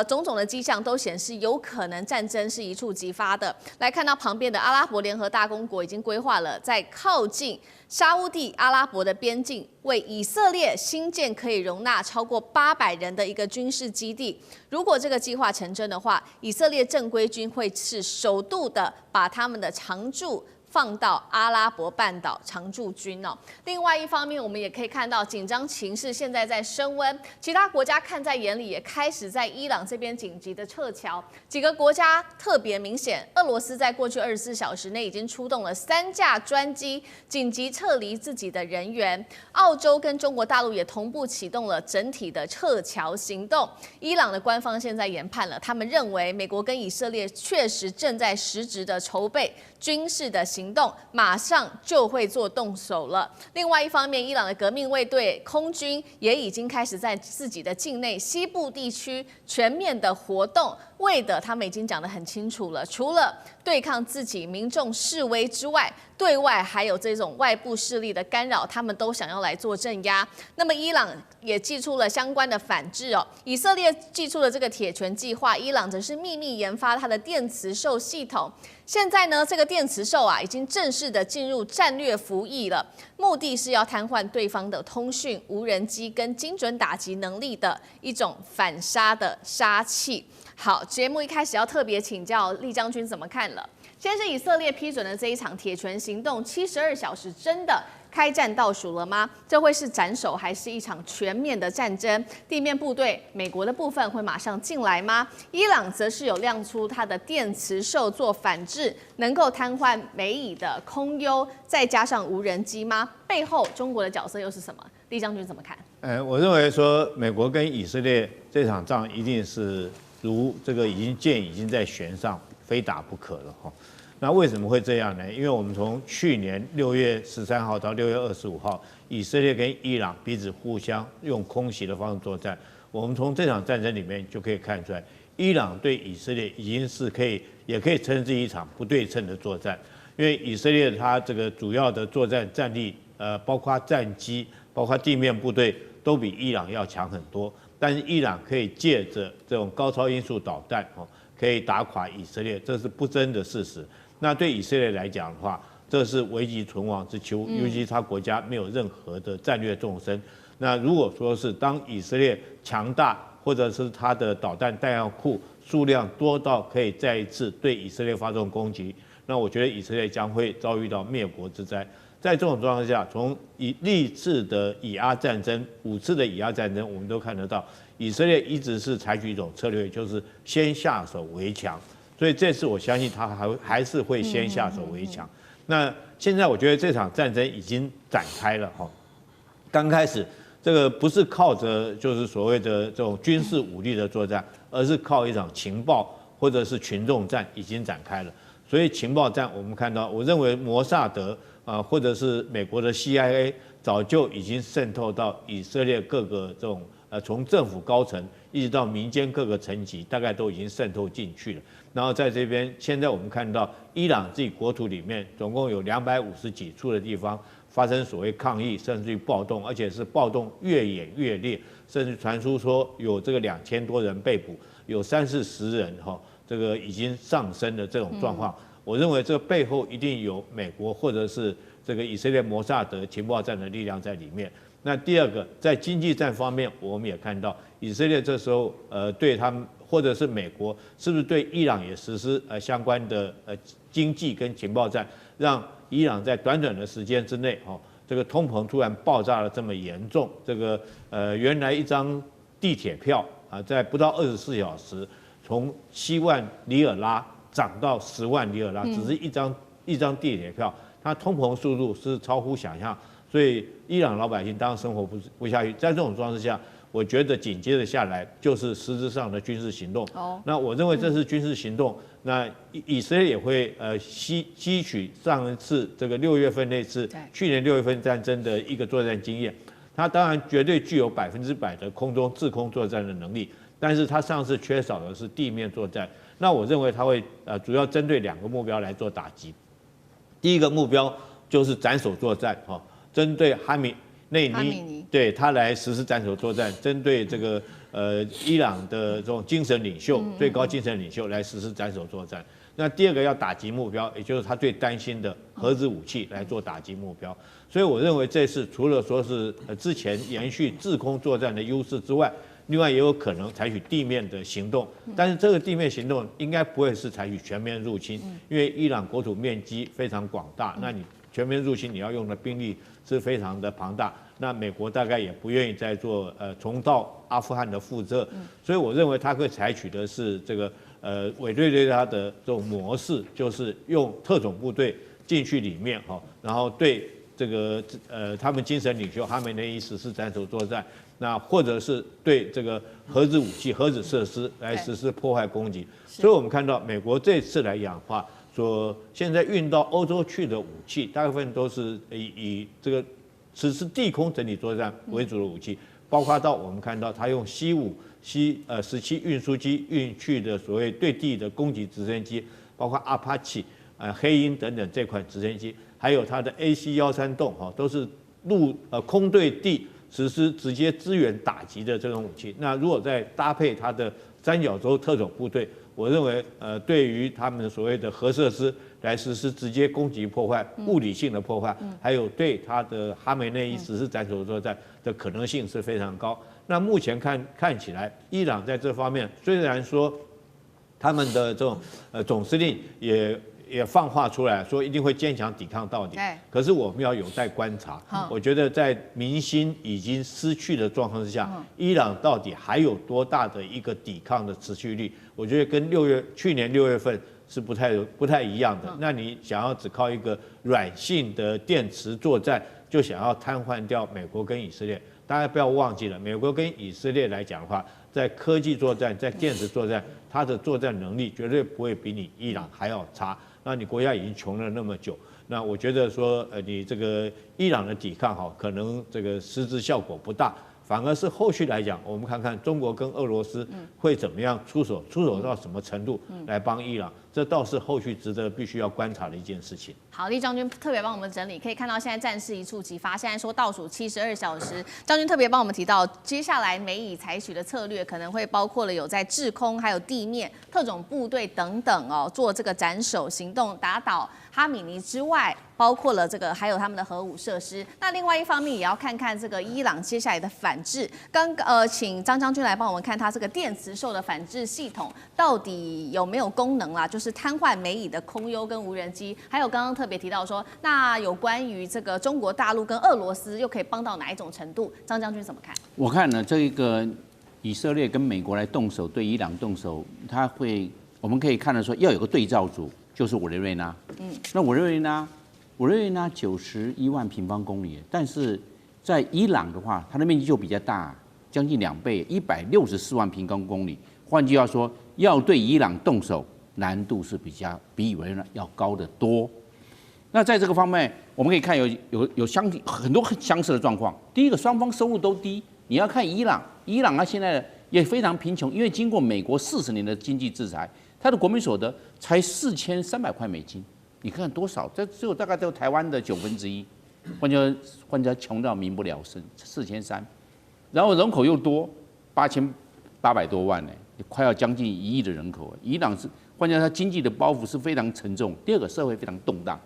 B: 种种的迹象都显示有可能战争是一触即发的。来看到旁边的阿拉伯联合大公国已经规划了在靠近沙烏地阿拉伯的边境，为以色列新建可以容纳超过800人的一个军事基地。如果这个计划成真的话，以色列正规军会是首度的把他们的常驻放到阿拉伯半岛常驻军哦。另外一方面，我们也可以看到紧张情势现在在升温，其他国家看在眼里，也开始在伊朗这边紧急的撤侨。几个国家特别明显，俄罗斯在过去24小时内已经出动了3架专机，紧急撤离自己的人员。澳洲跟中国大陆也同步启动了整体的撤侨行动。伊朗的官方现在研判了，他们认为美国跟以色列确实正在实质的筹备军事的行行动，马上就会做动手了。另外一方面，伊朗的革命卫队空军也已经开始在自己的境内西部地区全面的活动，为的他们已经讲得很清楚了，除了对抗自己民众示威之外，对外还有这种外部势力的干扰，他们都想要来做镇压。那么伊朗也祭出了相关的反制哦，以色列祭出了这个铁拳计划，伊朗则是秘密研发它的电磁兽系统。现在呢，这个电磁兽啊，已经正式的进入战略服役了，目的是要瘫痪对方的通讯、无人机跟精准打击能力的一种反杀的杀器。好，节目一开始要特别请教厉将军怎么看了。先是以色列批准的这一场铁拳行动，72小时真的开战倒数了吗？这会是斩首还是一场全面的战争？地面部队美国的部分会马上进来吗？伊朗则是有亮出它的电磁兽做反制，能够瘫痪美以的空优，再加上无人机吗？背后中国的角色又是什么？厉将军怎么看？
A: 我认为说美国跟以色列这场仗一定是如这个箭已经在弦上，非打不可了哈。那为什么会这样呢？因为我们从去年6月13号到6月25号，以色列跟伊朗彼此互相用空袭的方式作战。我们从这场战争里面就可以看出来，伊朗对以色列已经是也可以称之一场不对称的作战。因为以色列它这个主要的作战战力，包括战机，包括地面部队，都比伊朗要强很多。但是伊朗可以借着这种高超音速导弹，可以打垮以色列，这是不争的事实。那对以色列来讲的话，这是危急存亡之秋，尤其他国家没有任何的战略纵深。那如果说是当以色列强大，或者是他的导弹弹药库数量多到可以再一次对以色列发动攻击，那我觉得以色列将会遭遇到灭国之灾。在这种状况下，从历次的以阿战争5次的以阿战争，我们都看得到，以色列一直是采取一种策略，就是先下手为强。所以这次我相信他还是会先下手为强。那现在我觉得这场战争已经展开了哈。刚开始这个不是靠着就是所谓的这种军事武力的作战，而是靠一场情报或者是群众战已经展开了。所以情报战我们看到，我认为摩萨德或者是美国的 CIA 早就已经渗透到以色列各个这种从政府高层一直到民间各个层级，大概都已经渗透进去了。然后在这边，现在我们看到伊朗自己国土里面总共有250几处的地方发生所谓抗议，甚至于暴动，而且是暴动越演越烈，甚至传出说有这个2000多人被捕，有30-40人这个已经上升的这种状况。我认为这个背后一定有美国或者是这个以色列摩萨德情报站的力量在里面。那第二个，在经济战方面，我们也看到以色列这时候对他们或者是美国是不是对伊朗也实施相关的经济跟情报战，让伊朗在短短的时间之内这个通膨突然爆炸了这么严重，这个原来一张地铁票在不到24小时从7万里尔拉涨到10万里尔拉，只是一张地铁票，它通膨速度是超乎想象。所以伊朗老百姓当然生活不下去，在这种状况之下，我觉得紧接着下来就是实质上的军事行动。那我认为这是军事行动，那以色列也会吸取上一次这个6月份那次去年6月份战争的一个作战经验，它当然绝对具有100%的空中制空作战的能力，但是它上次缺少的是地面作战。那我认为它会主要针对2个目标来做打击。第一个目标就是斩首作战针对哈米内尼，对他来实施斩首作战；针对这个伊朗的这种精神领袖、最高精神领袖来实施斩首作战。那第二个要打击目标，也就是他最担心的核子武器来做打击目标。所以我认为这次除了说是之前延续制空作战的优势之外，另外也有可能采取地面的行动，但是这个地面行动应该不会是采取全面入侵，因为伊朗国土面积非常广大，那你全面入侵你要用的兵力是非常的庞大，那美国大概也不愿意再做重蹈阿富汗的覆辙，所以我认为他会采取的是这个委内瑞拉的这种模式，就是用特种部队进去里面然后对这个他们精神领袖哈梅内伊实施斩首作战，那或者是对这个核子武器、核子设施来实施破坏攻击。所以我们看到美国这次来讲的话，所现在运到欧洲去的武器，大部分都是以这个此次地空整体作战为主的武器，包括到我们看到他用C-17运输机运去的所谓对地的攻击直升机，包括阿帕奇、黑鹰等等这款直升机，还有它的 AC-13洞都是空对地实施直接支援打击的这种武器。那如果再搭配它的三角洲特种部队，我认为对于他们所谓的核设施来实施直接攻击破坏、物理性的破坏，还有对它的哈梅内伊实施斩首作战的可能性是非常高。那目前看起来，伊朗在这方面虽然说他们的这种总司令也放话出来说一定会坚强抵抗到底，可是我们要有待观察。我觉得在民心已经失去的状况之下，伊朗到底还有多大的一个抵抗的持续力？我觉得跟去年6月份是不太一样的。那你想要只靠一个软性的电池作战，就想要瘫痪掉美国跟以色列？大家不要忘记了，美国跟以色列来讲的话，在科技作战、在电池作战，它的作战能力绝对不会比你伊朗还要差。那你国家已经穷了那么久，那我觉得说，你这个伊朗的抵抗可能这个实质效果不大，反而是后续来讲，我们看看中国跟俄罗斯会怎么样出手到什么程度来帮伊朗，这倒是后续值得必须要观察的一件事情。
B: 好，厉将军特别帮我们整理，可以看到现在战事一触即发，现在说倒数72小时，将军特别帮我们提到，接下来美以采取的策略可能会包括了有在制空、还有地面、特种部队等等做这个斩首行动，打倒哈米尼之外，包括了这个还有他们的核武设施。那另外一方面也要看看这个伊朗接下来的反制。请张将军来帮我们看他这个电磁兽的反制系统到底有没有功能啦，就是瘫痪美以的空优跟无人机，还有刚刚特别提到说，那有关于这个中国大陆跟俄罗斯又可以帮到哪一种程度？张将军怎么看？
L: 我看呢，这个以色列跟美国来动手对伊朗动手，我们可以看得说要有个对照组，就是委内瑞拉。那委内瑞拉91万平方公里，但是在伊朗的话，它的面积就比较大，将近2倍，164万平方公里。换句话说，要对伊朗动手，难度是比委内瑞拉要高得多。那在这个方面，我们可以看有很多相似的状况。第一个，双方收入都低。你要看伊朗它现在也非常贫穷，因为经过美国40年的经济制裁，它的国民所得才4300块美金。你看多少？这只有大概台湾的1/9。换家穷到民不聊生，4300，然后人口又多，8800多万呢，快要将近1亿的人口。伊朗是换家它经济的包袱是非常沉重。第二个，社会非常动荡，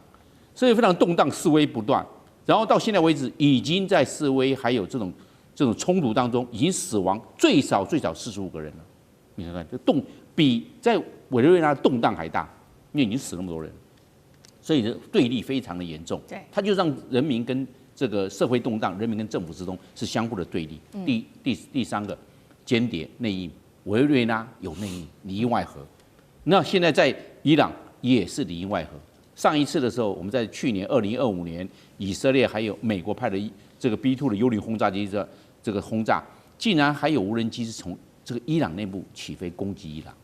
L: 示威不断，然后到现在为止，已经在示威还有这种冲突当中，已经死亡最少45个人了。你看看，这比在委内瑞拉动荡还大，因为已经死那么多人。所以对立非常的严重，它就让人民跟这个社会动荡，人民跟政府之中是相互的对立。第三个，间谍内应，委内瑞拉有内应，里应外合。那现在在伊朗也是里应外合。上一次的时候，我们在去年2025年，以色列还有美国派的这个 B2的幽灵轰炸机这个轰炸，竟然还有无人机是从这个伊朗内部起飞攻击伊朗。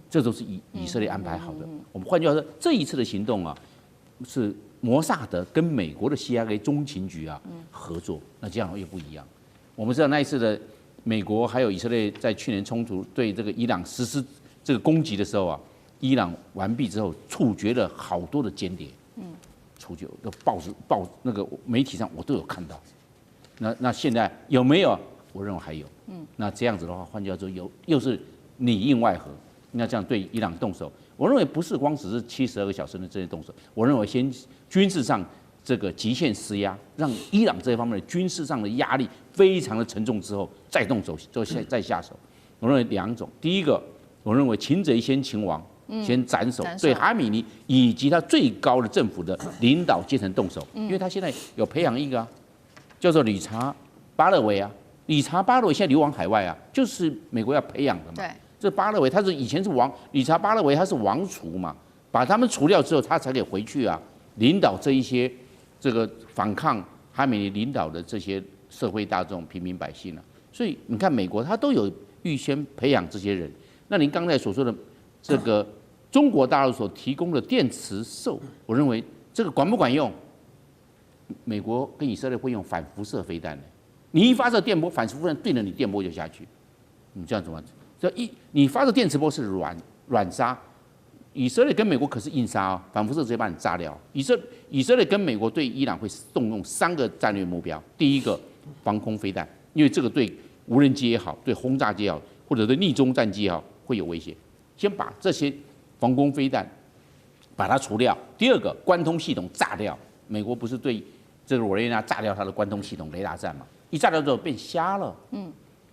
L: 这都是以色列安排好的。我们换句话说，这一次的行动是摩萨德跟美国的 CIA 中情局合作，那这样又不一样。我们知道那一次的美国还有以色列在去年冲突对这个伊朗实施这个攻击的时候伊朗完毕之后处决了好多的间谍，处决的报那个媒体上我都有看到。那现在有没有？我认为还有。那这样子的话，换句话说，又是里应外合，那这样对伊朗动手。我认为不是光只是72个小时的这些动手，我认为先军事上这个极限施压，让伊朗这一方面的军事上的压力非常的沉重之后，再动手，再下手。我认为2种，第一个，我认为擒贼先擒王，先斩首，对哈米尼以及他最高的政府的领导阶层动手，因为他现在有培养一个叫做理查巴勒维理查巴勒维现在流亡海外就是美国要培养的嘛。对。这巴勒维他是以前是王，理查巴勒维他是王储嘛，把他们除掉之后，他才可以回去领导这一些这个反抗哈米尼领导的这些社会大众、平民百姓所以你看，美国他都有预先培养这些人。那您刚才所说的这个中国大陆所提供的电磁受，我认为这个管不管用？美国跟以色列会用反辐射飞弹的，你一发射电波，反辐射对着你电波就下去，你这样怎么？你发射电磁波是软杀，以色列跟美国可是硬杀哦，反辐射直接把你炸掉。以色列跟美国对伊朗会动用3个战略目标，第一个防空飞弹，因为这个对无人机也好，对轰炸机也好，或者对逆中战机也好会有威胁，先把这些防空飞弹把它除掉。第二个关通系统炸掉，美国不是对这个委内瑞拉炸掉它的关通系统雷达站嘛？一炸掉之后变瞎了。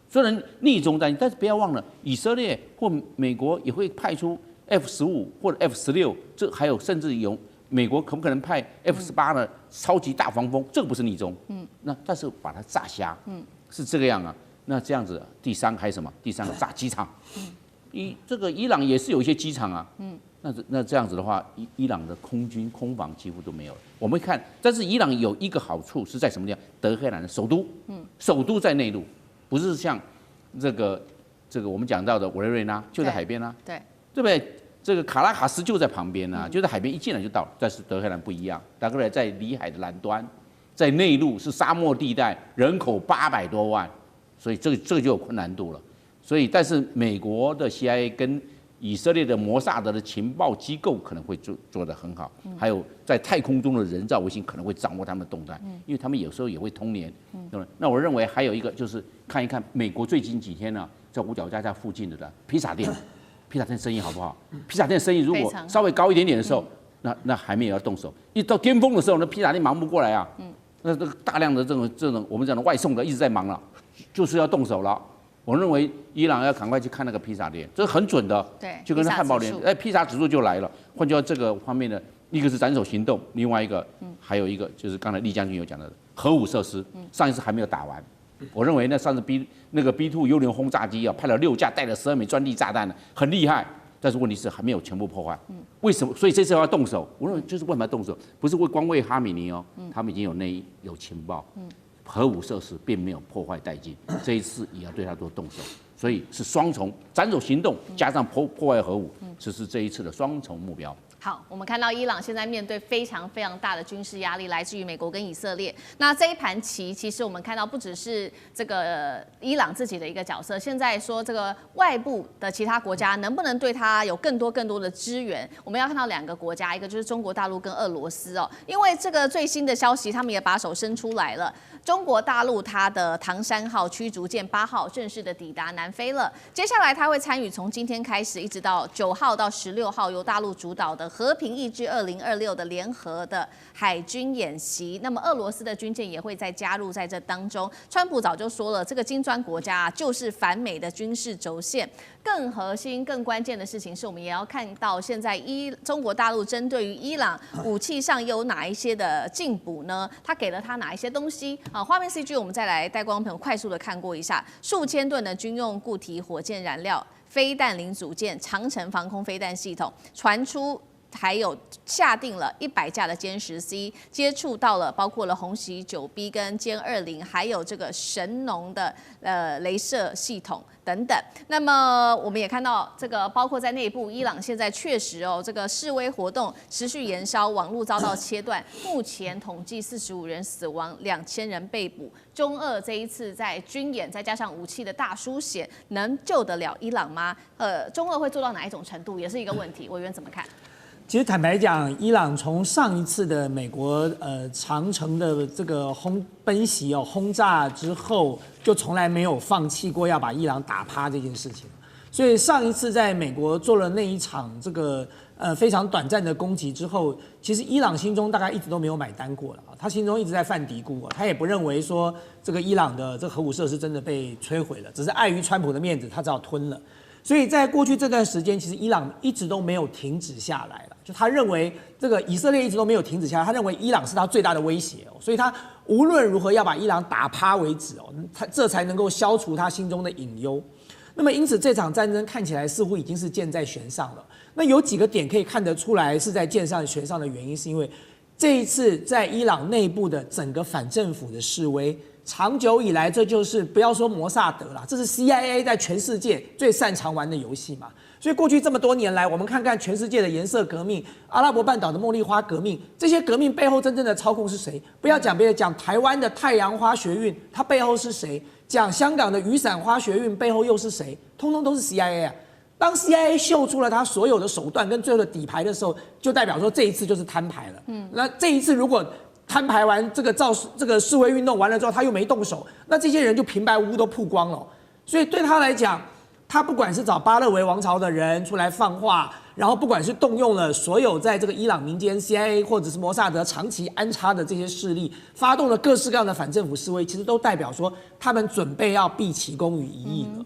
L: 虽然逆中战，但是不要忘了，以色列或美国也会派出 F-15或者 F-16，这还有甚至有美国可不可能派 F-18的超级大防风？这个不是逆中，那但是把它炸瞎，是这个样啊。那这样子，第3还有什么？第3个炸机场，这个伊朗也是有一些机场啊，那这样子的话，伊朗的空军空防几乎都没有了。我们看，但是伊朗有一个好处是在什么地方？德黑兰的首都，首都在内陆，不是像这个我们讲到的委内瑞拉就在海边啊，对不对？这个卡拉卡斯就在旁边啊，就在海边一进来就到了。但是德黑兰不一样，德黑兰在里海的南端，在内陆是沙漠地带，人口800多万，所以这个就有困难度了。所以，但是美国的 CIA 跟以色列的摩萨德的情报机构可能会做得很好，还有在太空中的人造卫星可能会掌握他们的动态，因为他们有时候也会通联。那我认为还有一个就是看一看美国最近几天呢，在五角大厦附近的披萨店，披萨店生意好不好？披萨店生意如果稍微高一点点的时候，那还没有要动手，一到巅峰的时候，那披萨店忙不过来啊。那这个大量的这种我们讲的外送的一直在忙了，就是要动手了。我认为伊朗要赶快去看那个披萨店，这是很准的，对，就跟汉堡店，披萨指数就来了。换句话，这个方面呢，一个是斩首行动，另外一个还有一个就是刚才厉将军有讲的核武设施，上一次还没有打完。我认为那上次那个 B2 幽灵轰炸机啊，派了6架带了12枚专利炸弹的，很厉害。但是问题是还没有全部破坏。为什么？所以这次要动手，我认为就是为什么要动手，不是光为哈米尼哦，他们已经有内应有情报。核武设施并没有破坏殆尽，这一次也要对它做动手，所以是双重斩首行动加上破坏核武，这是这一次的双重目标。
B: 好，我们看到伊朗现在面对非常非常大的军事压力，来自于美国跟以色列。那这一盘棋，其实我们看到不只是这个伊朗自己的一个角色，现在说这个外部的其他国家能不能对它有更多的支援？我们要看到2个国家，一个就是中国大陆跟俄罗斯哦，因为这个最新的消息，他们也把手伸出来了。中国大陆它的唐山号驱逐舰8号正式的抵达南非了，接下来它会参与从今天开始一直到9号到16号由大陆主导的和平意志2026的联合的海军演习。那么俄罗斯的军舰也会再加入在这当中。川普早就说了，这个金砖国家就是反美的军事轴线。更核心、更关键的事情是我们也要看到现在中国大陆针对于伊朗武器上有哪一些的进补呢？他给了他哪一些东西？画面 CG 我们再来带观众朋友快速的看过一下，数千吨的军用固体火箭燃料、飞弹零组件、长程防空飞弹系统，传出还有下定了100架的歼10C， 接触到了包括了红旗9B 跟歼20，还有这个神农的雷射系统等等。那么我们也看到这个，包括在内部，伊朗现在确实这个示威活动持续延烧，网络遭到切断，目前统计45人死亡，2000人被捕。中俄这一次在军演再加上武器的大书写，能救得了伊朗吗？中俄会做到哪一种程度，也是一个问题。委员怎么看？
E: 其实坦白讲，伊朗从上一次的美国长程的这个奔袭轰炸之后，就从来没有放弃过要把伊朗打趴这件事情。所以上一次在美国做了那一场这个非常短暂的攻击之后，其实伊朗心中大概一直都没有买单过了，他心中一直在犯嘀咕，他也不认为说这个伊朗的这个核武设施真的被摧毁了，只是碍于川普的面子，他只好吞了。所以在过去这段时间，其实伊朗一直都没有停止下来了。就他认为这个以色列一直都没有停止下来，他认为伊朗是他最大的威胁所以他无论如何要把伊朗打趴为止他这才能够消除他心中的隐忧。那么因此这场战争看起来似乎已经是箭在弦上了。那有几个点可以看得出来是在箭上弦上的原因，是因为这一次在伊朗内部的整个反政府的示威。长久以来，这就是不要说摩萨德啦，这是 CIA 在全世界最擅长玩的游戏嘛。所以过去这么多年来，我们看看全世界的颜色革命、阿拉伯半岛的茉莉花革命，这些革命背后真正的操控是谁？不要讲别的，讲台湾的太阳花学运，它背后是谁？讲香港的雨伞花学运背后又是谁？通通都是 CIA 啊！当 CIA 秀出了他所有的手段跟最后的底牌的时候，就代表说这一次就是摊牌了。那这一次如果摊牌完这个示威运动完了之后，他又没动手，那这些人就平白无故都曝光了。所以对他来讲，他不管是找巴勒维王朝的人出来放话，然后不管是动用了所有在这个伊朗民间 CIA 或者是摩萨德长期安插的这些势力，发动了各式各样的反政府示威，其实都代表说他们准备要毕其功于一役了。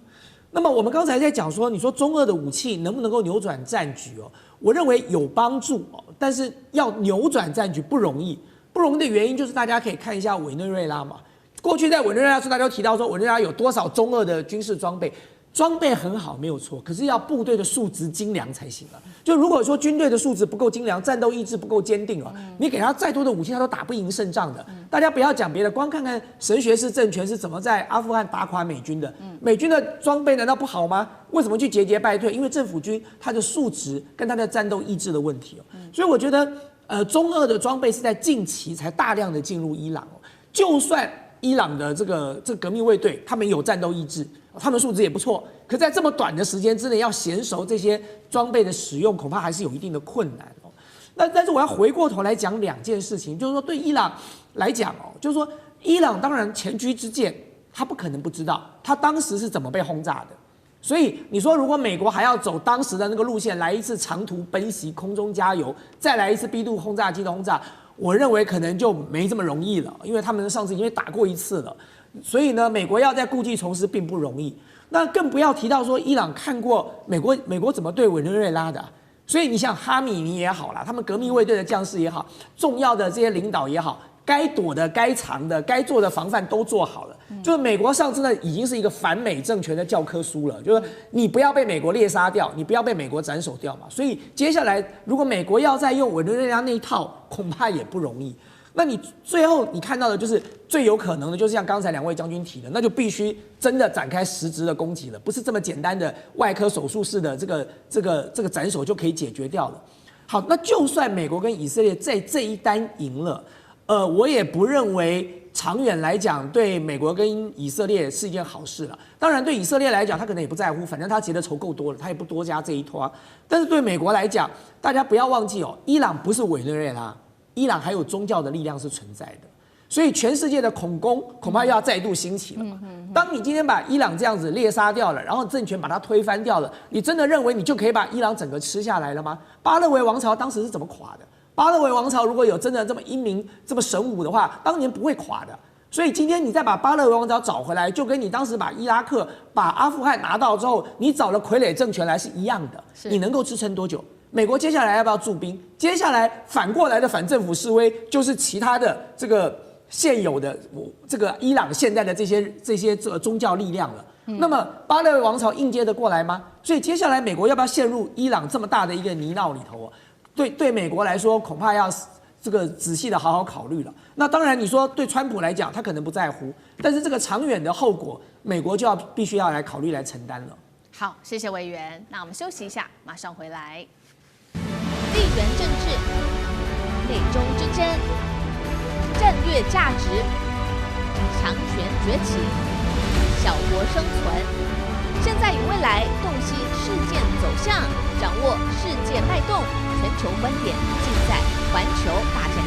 E: 那么我们刚才在讲说，你说中俄的武器能不能够扭转战局哦？我认为有帮助哦，但是要扭转战局不容易。不容易的原因就是大家可以看一下委内瑞拉嘛。过去在委内瑞拉时，大家都提到说委内瑞拉有多少中俄的军事装备。装备很好没有错，可是要部队的素质精良才行啊。就如果说军队的素质不够精良，战斗意志不够坚定了，你给他再多的武器，他都打不赢胜仗的。大家不要讲别的，光看看神学式政权是怎么在阿富汗打垮美军的。美军的装备难道不好吗？为什么去节节败退？因为政府军他的素质跟他的战斗意志的问题哦。所以我觉得，中俄的装备是在近期才大量的进入伊朗哦。就算伊朗的这个革命卫队，他们有战斗意志。他们素质也不错，可在这么短的时间之内要娴熟这些装备的使用，恐怕还是有一定的困难哦。但是我要回过头来讲两件事情，就是说对伊朗来讲哦，就是说伊朗当然前车之鉴，他不可能不知道他当时是怎么被轰炸的。所以你说如果美国还要走当时的那个路线，来一次长途奔袭、空中加油，再来一次 B-2轰炸机的轰炸，我认为可能就没这么容易了，因为他们上次已经打过一次了。所以呢，美国要再故技重施并不容易。那更不要提到说，伊朗看过美国怎么对委内瑞拉的啊。所以你像哈米尼也好啦，他们革命卫队的将士也好，重要的这些领导也好，该躲的、该藏的、该做的防范都做好了。就是美国上次呢，已经是一个反美政权的教科书了，就是你不要被美国猎杀掉，你不要被美国斩首掉嘛。所以接下来，如果美国要再用委内瑞拉那一套，恐怕也不容易。那你最后你看到的就是最有可能的，就是像刚才两位将军提的，那就必须真的展开实质的攻击了，不是这么简单的外科手术式的这个斩首就可以解决掉了。好，那就算美国跟以色列在这一单赢了，我也不认为长远来讲对美国跟以色列是一件好事了。当然，对以色列来讲，他可能也不在乎，反正他结的仇够多了，他也不多加这一拖。但是对美国来讲，大家不要忘记哦，伊朗不是委内瑞拉。伊朗还有宗教的力量是存在的，所以全世界的恐攻恐怕又要再度兴起了嘛。当你今天把伊朗这样子猎杀掉了，然后政权把它推翻掉了，你真的认为你就可以把伊朗整个吃下来了吗？巴勒维王朝当时是怎么垮的？巴勒维王朝如果有真的这么英明、这么神武的话，当年不会垮的。所以今天你再把巴勒维王朝找回来，就跟你当时把伊拉克、把阿富汗拿到之后，你找了傀儡政权来是一样的。你能够支撑多久？美国接下来要不要驻兵？接下来反过来的反政府示威，就是其他的这个现有的这个伊朗现在的这些宗教力量了。那么巴勒维王朝应接得过来吗？所以接下来美国要不要陷入伊朗这么大的一个泥淖里头啊？对美国来说，恐怕要这个仔细的好好考虑了。那当然，你说对川普来讲，他可能不在乎，但是这个长远的后果，美国就必须要来考虑来承担了。
B: 好，谢谢委员。那我们休息一下，马上回来。地缘政治、美中之争、战略价值、强权崛起、小国生存，现在与未来洞悉事件走向，掌握世界脉动，全球观点尽在环球大战。